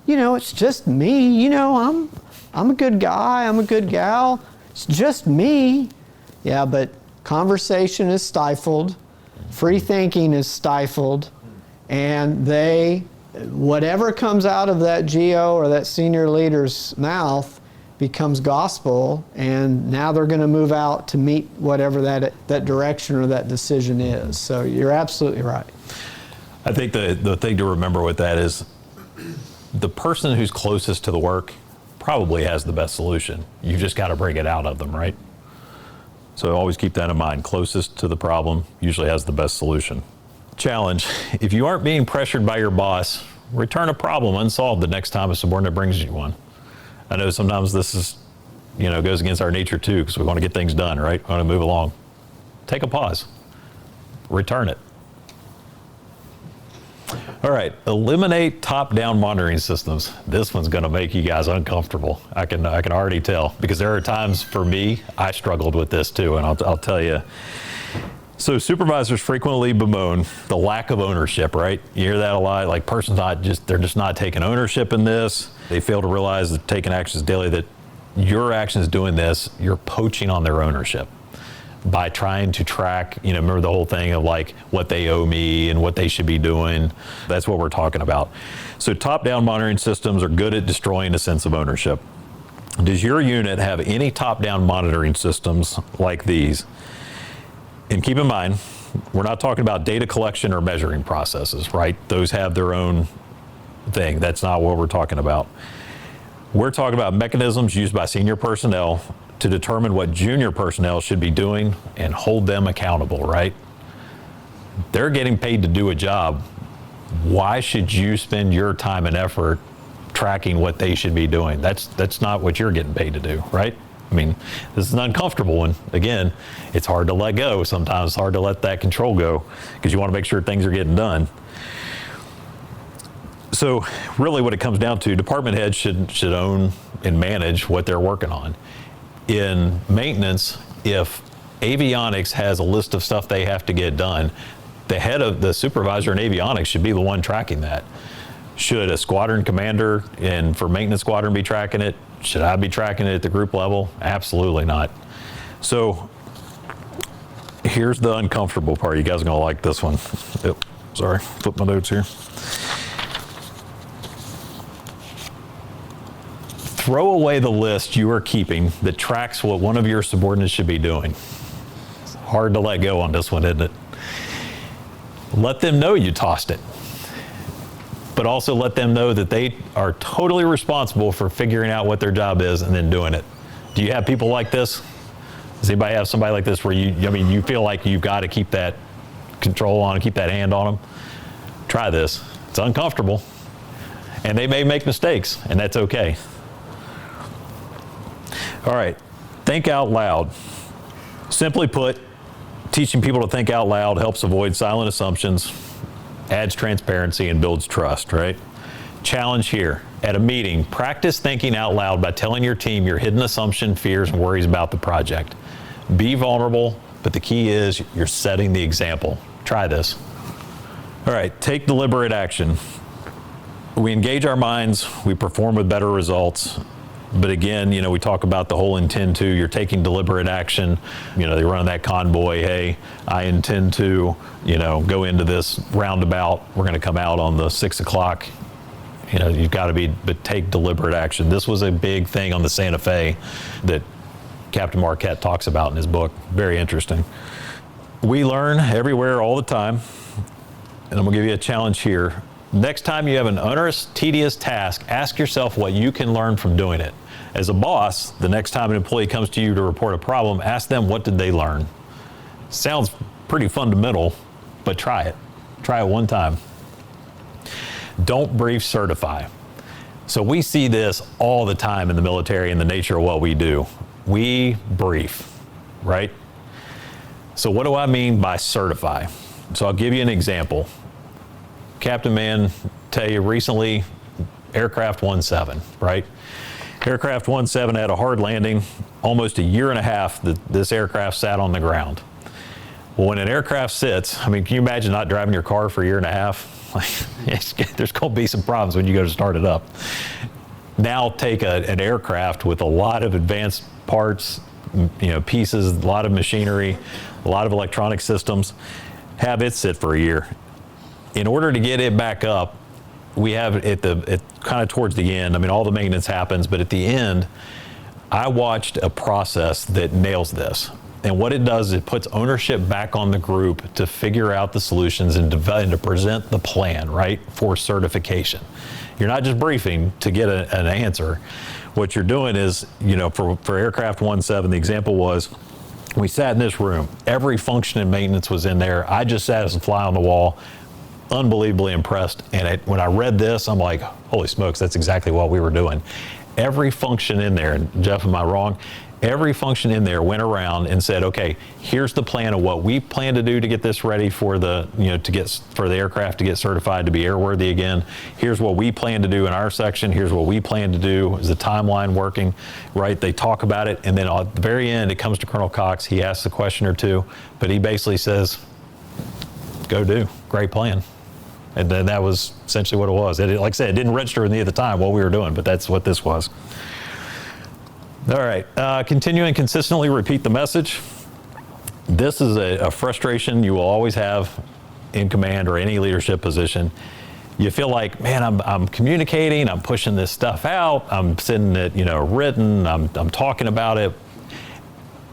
It's just me. I'm a good guy, I'm a good gal. It's just me. Yeah, but conversation is stifled, free thinking is stifled, and whatever comes out of that GO or that senior leader's mouth becomes gospel, and now they're going to move out to meet whatever that direction or that decision is. So you're absolutely right. I think the thing to remember with that is the person who's closest to the work probably has the best solution. You just got to bring it out of them, right? So always keep that in mind. Closest to the problem usually has the best solution. Challenge. If you aren't being pressured by your boss, return a problem unsolved the next time a subordinate brings you one. I know sometimes this is, goes against our nature too, because we want to get things done, right? We want to move along. Take a pause. Return it. All right, eliminate top-down monitoring systems. This one's going to make you guys uncomfortable. I can already tell, because there are times for me I struggled with this too, and I'll tell you. So supervisors frequently bemoan the lack of ownership, right? You hear that a lot. Like they're just not taking ownership in this. They fail to realize that taking actions daily, that your actions doing this, you're poaching on their ownership by trying to track, remember the whole thing of what they owe me and what they should be doing. That's what we're talking about. So top-down monitoring systems are good at destroying a sense of ownership. Does your unit have any top-down monitoring systems like these? And keep in mind, we're not talking about data collection or measuring processes, right? Those have their own thing. That's not what we're talking about. We're talking about mechanisms used by senior personnel to determine what junior personnel should be doing and hold them accountable, right? They're getting paid to do a job. Why should you spend your time and effort tracking what they should be doing? That's not what you're getting paid to do, right? I mean, this is an uncomfortable one. Again, it's hard to let go. Sometimes it's hard to let that control go because you want to make sure things are getting done. So really what it comes down to, department heads should own and manage what they're working on. In maintenance, if avionics has a list of stuff they have to get done, the head of the supervisor in avionics should be the one tracking that. Should a squadron commander and for maintenance squadron be tracking it? Should I be tracking it at the group level? Absolutely not. So here's the uncomfortable part. You guys are gonna like this one. Yep. Sorry, flip my notes here. Throw away the list you are keeping that tracks what one of your subordinates should be doing. It's hard to let go on this one, isn't it? Let them know you tossed it, but also let them know that they are totally responsible for figuring out what their job is and then doing it. Do you have people like this? Does anybody have somebody like this where you feel like you've got to keep that control on, keep that hand on them? Try this. It's uncomfortable, and they may make mistakes, and that's okay. All right, think out loud. Simply put, teaching people to think out loud helps avoid silent assumptions, adds transparency, and builds trust, right? Challenge here. At a meeting, practice thinking out loud by telling your team your hidden assumption, fears, and worries about the project. Be vulnerable, but the key is you're setting the example. Try this. All right, take deliberate action. We engage our minds, we perform with better results. But again, we talk about the whole intend to. You're taking deliberate action. They run that convoy. Hey, I intend to, go into this roundabout. We're going to come out on the 6 o'clock. You've got to but take deliberate action. This was a big thing on the Santa Fe that Captain Marquette talks about in his book. Very interesting. We learn everywhere all the time. And I'm going to give you a challenge here. Next time you have an onerous, tedious task, ask yourself what you can learn from doing it. As a boss, the next time an employee comes to you to report a problem, ask them what did they learn. Sounds pretty fundamental, but try it. Try it one time. Don't brief, certify. So we see this all the time in the military and the nature of what we do. We brief, right? So what do I mean by certify? So I'll give you an example. Captain Man, tell you recently, aircraft 17, right? Aircraft 17 had a hard landing, almost a year and a half that this aircraft sat on the ground. Well, when an aircraft sits, can you imagine not driving your car for a year and a half? There's going to be some problems when you go to start it up. Now take an aircraft with a lot of advanced parts, pieces, a lot of machinery, a lot of electronic systems, have it sit for a year. In order to get it back up, we have it kind of towards the end. All the maintenance happens, but at the end, I watched a process that nails this. And what it does is it puts ownership back on the group to figure out the solutions and to present the plan, right, for certification. You're not just briefing to get an answer. What you're doing is, for aircraft 17, the example was, we sat in this room. Every function in maintenance was in there. I just sat as a fly on the wall. Unbelievably impressed. And when I read this, I'm like, holy smokes, that's exactly what we were doing. Every function in there, and Jeff, am I wrong? Every function in there went around and said, okay, here's the plan of what we plan to do to get this ready for the aircraft to get certified to be airworthy again. Here's what we plan to do in our section. Here's what we plan to do. Is the timeline working, right? They talk about it. And then at the very end, it comes to Colonel Cox. He asks a question or two, but he basically says, go do. Great plan. And then that was essentially what it was. Like I said, it didn't register with me at the time what we were doing, but that's what this was. All right, continue and consistently repeat the message. This is a frustration you will always have in command or any leadership position. You feel like, man, I'm communicating, I'm pushing this stuff out, I'm sending it, written, I'm talking about it,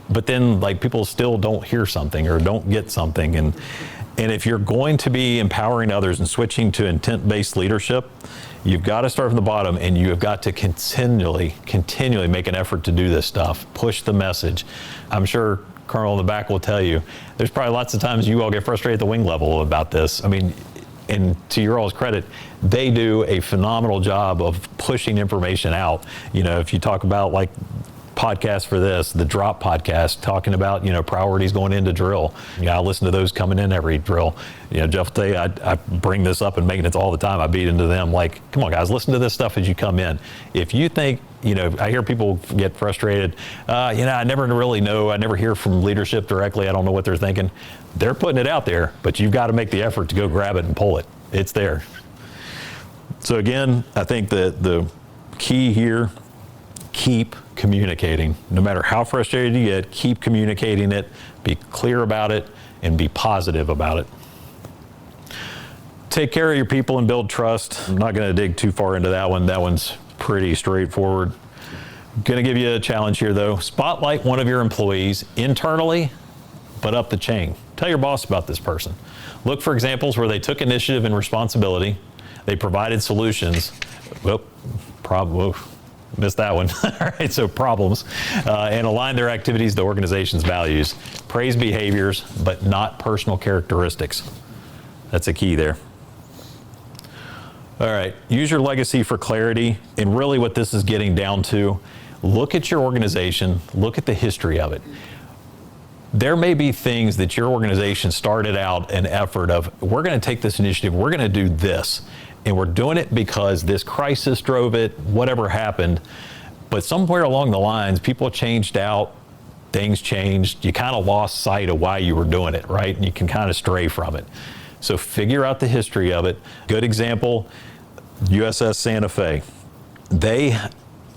but then people still don't hear something or don't get something. And if you're going to be empowering others and switching to intent-based leadership, you've got to start from the bottom, and you have got to continually make an effort to do this stuff. Push the message. I'm sure colonel in the back will tell you, there's probably lots of times you all get frustrated at the wing level about this. I mean, and to your all's credit, they do a phenomenal job of pushing information out. You know, if you talk about like podcasts for this, the drop podcast, talking about, priorities going into drill. I listen to those coming in every drill. Jeff will tell you, I bring this up in maintenance all the time. I beat into them like, come on guys, listen to this stuff as you come in. If you think, I hear people get frustrated. I never really know. I never hear from leadership directly. I don't know what they're thinking. They're putting it out there, but you've got to make the effort to go grab it and pull it. It's there. So again, I think that the key here, keep communicating. No matter how frustrated you get, keep communicating it, be clear about it, and be positive about it. Take care of your people and build trust. I'm not going to dig too far into that one. That one's pretty straightforward. I'm going to give you a challenge here though. Spotlight one of your employees internally, but up the chain. Tell your boss about this person. Look for examples where they took initiative and responsibility. They provided solutions. Missed that one. All right, so problems. And align their activities to the organization's values. Praise behaviors, but not personal characteristics. That's a key there. All right, use your legacy for clarity. And really what this is getting down to, look at your organization, look at the history of it. There may be things that your organization started out an effort of, we're going to take this initiative, we're going to do this. And we're doing it because this crisis drove it, whatever happened. But somewhere along the lines, people changed out, things changed. You kind of lost sight of why you were doing it, right? And you can kind of stray from it. So figure out the history of it. Good example, USS Santa Fe. They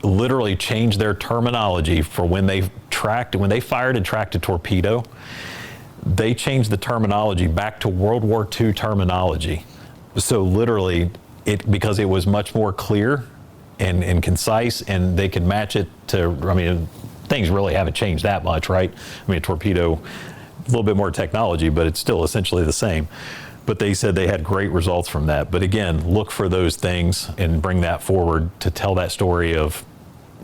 literally changed their terminology for when they fired and tracked a torpedo. They changed the terminology back to World War II terminology. So literally, because it was much more clear and concise, and they could match it to, things really haven't changed that much, right? A torpedo, a little bit more technology, but it's still essentially the same. But they said they had great results from that. But again, look for those things and bring that forward to tell that story of,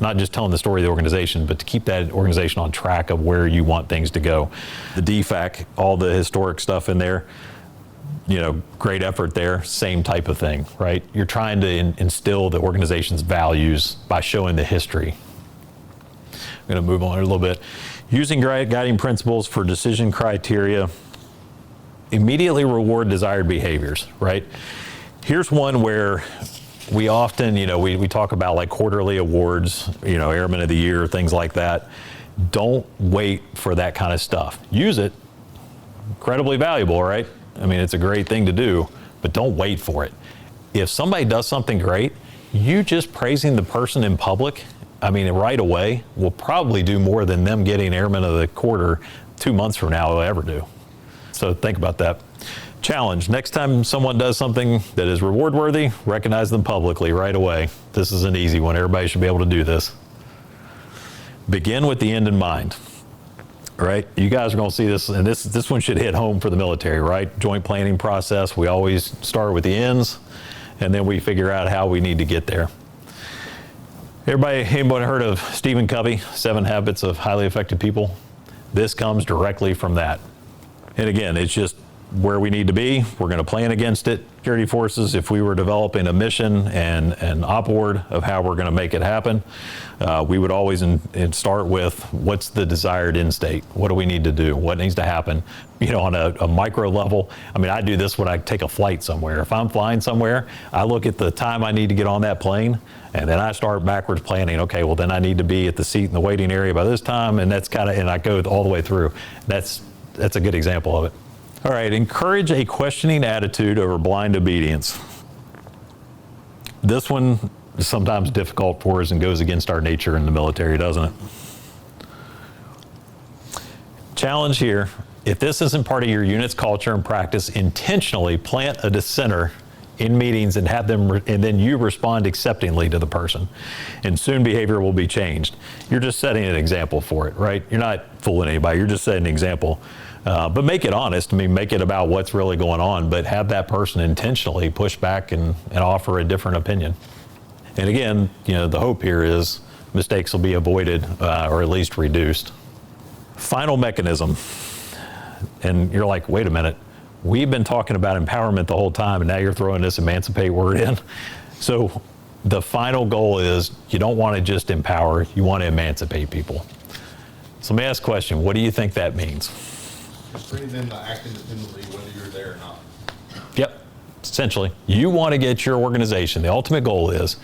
not just telling the story of the organization, but to keep that organization on track of where you want things to go. The DFAC, all the historic stuff in there, great effort there, same type of thing, right? You're trying to instill the organization's values by showing the history. I'm going to move on a little bit. Using guiding principles for decision criteria, immediately reward desired behaviors, right? Here's one where we often, we talk about like quarterly awards, Airman of the Year, things like that. Don't wait for that kind of stuff. Use it. Incredibly valuable, right? It's a great thing to do, but don't wait for it. If somebody does something great, you just praising the person in public, right away, will probably do more than them getting Airman of the Quarter 2 months from now will ever do. So think about that. Challenge. Next time someone does something that is reward worthy, recognize them publicly right away. This is an easy one. Everybody should be able to do this. Begin with the end in mind. Right? You guys are going to see this, and this one should hit home for the military, right? Joint planning process. We always start with the ends, and then we figure out how we need to get there. Anybody heard of Stephen Covey, 7 Habits of Highly Effective People? This comes directly from that. And again, it's just where we need to be. We're going to plan against it. Security forces, if we were developing a mission and an op-ord of how we're going to make it happen, we would always start with what's the desired end state? What do we need to do? What needs to happen? On a micro level, I do this when I take a flight somewhere. If I'm flying somewhere, I look at the time I need to get on that plane, and then I start backwards planning. Okay, well then I need to be at the seat in the waiting area by this time, and and I go all the way through. That's a good example of it. All right, encourage a questioning attitude over blind obedience. This one is sometimes difficult for us and goes against our nature in the military, doesn't it? Challenge here, if this isn't part of your unit's culture and practice, intentionally plant a dissenter in meetings and have them, and then you respond acceptingly to the person. And soon behavior will be changed. You're just setting an example for it, right? You're not fooling anybody, you're just setting an example. But make it honest. Make it about what's really going on, but have that person intentionally push back and offer a different opinion. And again, the hope here is mistakes will be avoided or at least reduced. Final mechanism. And you're like, wait a minute, we've been talking about empowerment the whole time, and now you're throwing this emancipate word in. So the final goal is you don't want to just empower, you want to emancipate people. So let me ask a question. What do you think that means? It brings them to act independently whether you're there or not. Yep, essentially. You want to get your organization, the ultimate goal is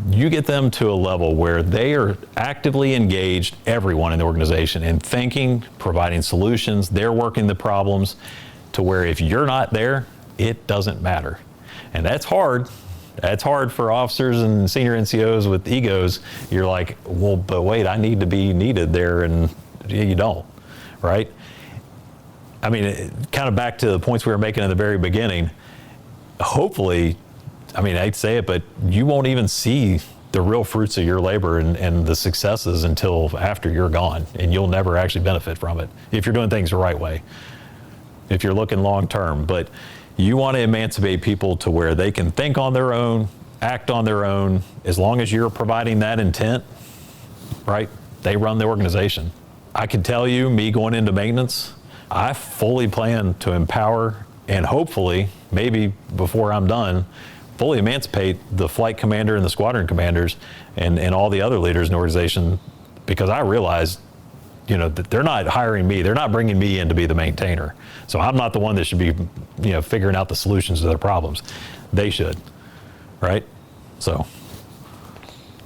you get them to a level where they are actively engaged, everyone in the organization, in thinking, providing solutions, they're working the problems, to where if you're not there, it doesn't matter. And that's hard. That's hard for officers and senior NCOs with egos. You're like, well, but wait, I need to be needed there, and you don't, right? I mean, kind of back to the points we were making in the very beginning, hopefully, I mean, I'd say it, but you won't even see the real fruits of your labor and the successes until after you're gone, and you'll never actually benefit from it if you're doing things the right way, if you're looking long term. But you want to emancipate people to where they can think on their own, act on their own. As long as you're providing that intent, right, they run the organization. I can tell you, me going into maintenance, I fully plan to empower and hopefully, maybe before I'm done, fully emancipate the flight commander and the squadron commanders and all the other leaders in the organization, because I realize, you know, that they're not hiring me, they're not bringing me in to be the maintainer. So I'm not the one that should be, you know, figuring out the solutions to their problems. They should, right? So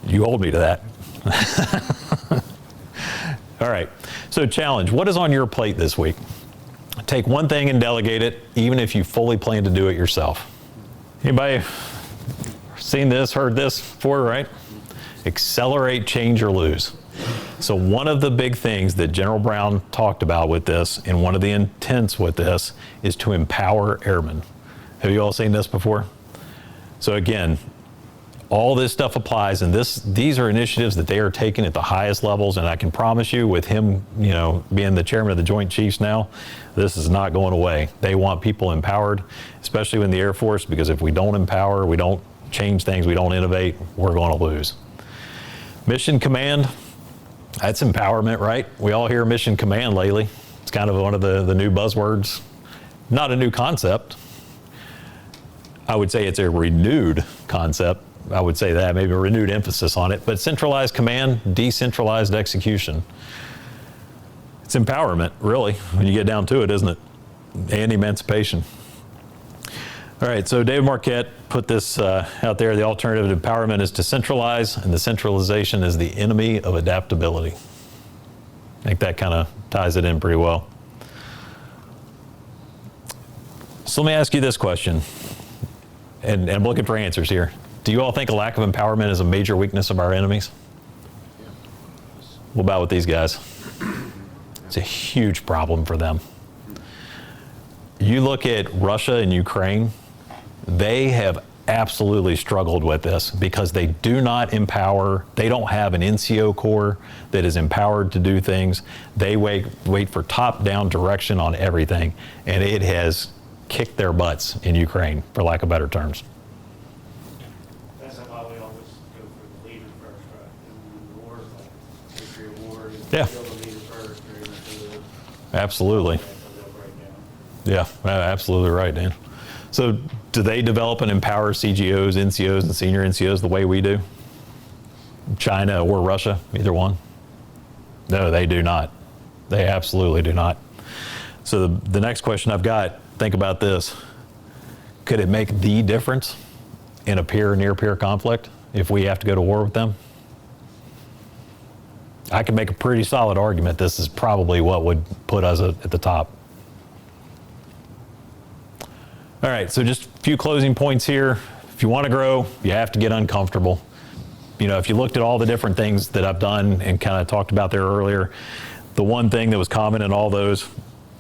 you hold me to that. All right, so challenge, what is on your plate this week? Take one thing and delegate it, even if you fully plan to do it yourself. Anybody seen this, heard this before, right? Accelerate, change, or lose. So one of the big things that General Brown talked about with this, and one of the intents with this, is to empower airmen. Have you all seen this before? So again, all this stuff applies, and these are initiatives that they are taking at the highest levels, and I can promise you, with him, you know, being the chairman of the Joint Chiefs now, this is not going away. They want people empowered, especially in the Air Force, because if we don't empower, we don't change things, we don't innovate, we're going to lose. Mission Command, that's empowerment, right? We all hear Mission Command lately. It's kind of one of the new buzzwords. Not a new concept. I would say it's a renewed concept. I would say that, maybe a renewed emphasis on it, but centralized command, decentralized execution. It's empowerment, really, when you get down to it, isn't it? And emancipation. All right, so David Marquette put this out there. The alternative to empowerment is to centralize, and the centralization is the enemy of adaptability. I think that kind of ties it in pretty well. So let me ask you this question, and I'm looking for answers here. Do you all think a lack of empowerment is a major weakness of our enemies? What about with these guys? It's a huge problem for them. You look at Russia and Ukraine, they have absolutely struggled with this because they do not empower. They don't have an NCO corps that is empowered to do things. They wait for top-down direction on everything, and it has kicked their butts in Ukraine, for lack of better terms. That's why we always go for the leader first, right? In the war, like history of war, Yeah. kill the leader first, or even Absolutely. they'll break down. Yeah, absolutely right, Dan. So do they develop and empower CGOs, NCOs, and senior NCOs the way we do? China or Russia, either one? No, they do not. They absolutely do not. So the next question I've got, think about this. Could it make the difference in a peer or near-peer conflict if we have to go to war with them? I can make a pretty solid argument this is probably what would put us at the top. All right, so just a few closing points here. If you want to grow, you have to get uncomfortable. You know, if you looked at all the different things that I've done and kind of talked about there earlier, the one thing that was common in all those,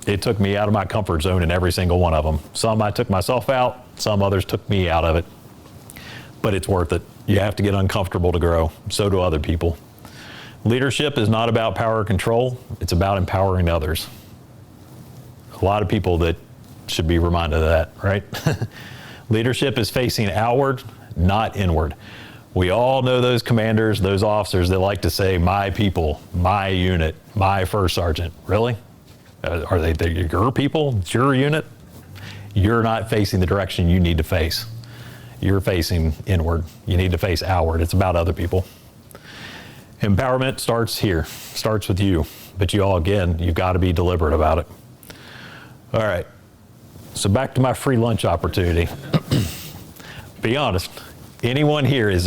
it took me out of my comfort zone in every single one of them. Some I took myself out, some others took me out of it. But it's worth it. You have to get uncomfortable to grow. So do other people. Leadership is not about power or control. It's about empowering others. A lot of people that should be reminded of that, right? Leadership is facing outward, not inward. We all know those commanders, those officers that like to say, my people, my unit, my first sergeant. Really? Are they your people? It's your unit? You're not facing the direction you need to face. You're facing inward. You need to face outward. It's about other people. Empowerment starts here, starts with you. But you all, again, you've got to be deliberate about it. All right. So back to my free lunch opportunity. Be honest. Anyone here, is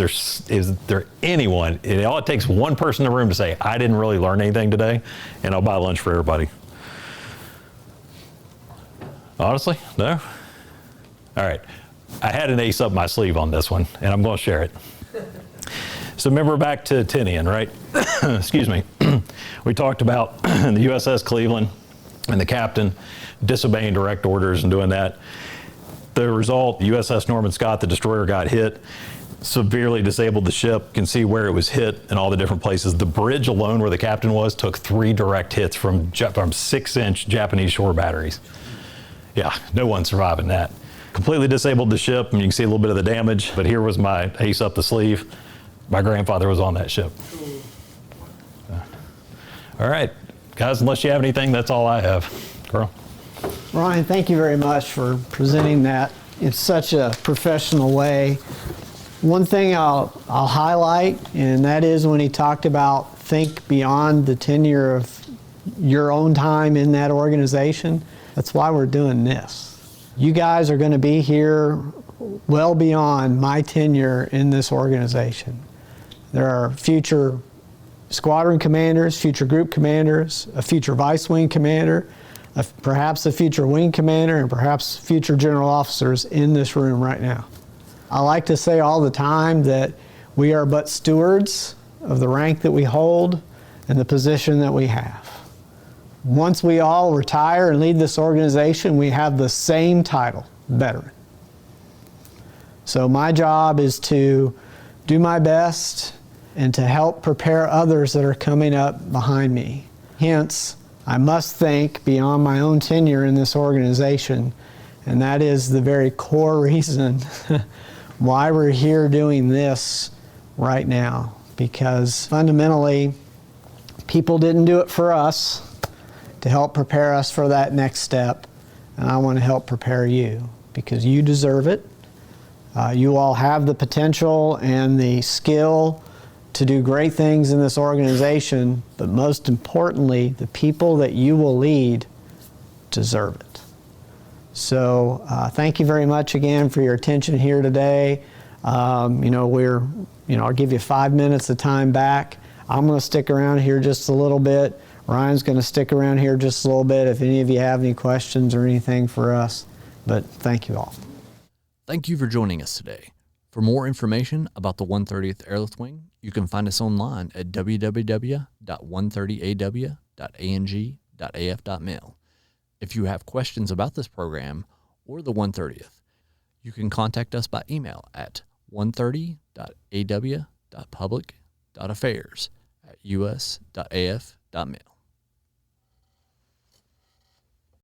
there anyone, all it takes one person in the room to say, I didn't really learn anything today, and I'll buy lunch for everybody. Honestly, no? All right. I had an ace up my sleeve on this one, and I'm going to share it. So remember back to Tinian, right? Excuse me. We talked about the USS Cleveland and the captain disobeying direct orders and doing that. The result, the USS Norman Scott, the destroyer, got hit, severely disabled the ship. You can see where it was hit in all the different places. The bridge alone where the captain was took 3 direct hits from 6-inch Japanese shore batteries. Yeah, no one surviving that. Completely disabled the ship, and you can see a little bit of the damage, but here was my ace up the sleeve. My grandfather was on that ship. All right, guys, unless you have anything, that's all I have. Carl. Ryan, thank you very much for presenting that in such a professional way. One thing I'll highlight, and that is when he talked about think beyond the tenure of your own time in that organization. That's why we're doing this. You guys are going to be here well beyond my tenure in this organization. There are future squadron commanders, future group commanders, a future Vice Wing Commander, perhaps a future Wing Commander, and perhaps future general officers in this room right now. I like to say all the time that we are but stewards of the rank that we hold and the position that we have. Once we all retire and leave this organization, we have the same title, veteran. So my job is to do my best and to help prepare others that are coming up behind me. Hence, I must think beyond my own tenure in this organization, and that is the very core reason why we're here doing this right now. Because fundamentally, people didn't do it for us to help prepare us for that next step, and I want to help prepare you because you deserve it. You all have the potential and the skill to do great things in this organization, but most importantly, the people that you will lead deserve it. So thank you very much again for your attention here today. I'll give you 5 minutes of time back. I'm going to stick around here just a little bit. Ryan's going to stick around here just a little bit if any of you have any questions or anything for us. But thank you all. Thank you for joining us today. For more information about the 130th Airlift Wing, you can find us online at www.130aw.ang.af.mil. If you have questions about this program or the 130th, you can contact us by email at 130.aw.public.affairs@us.af.mil.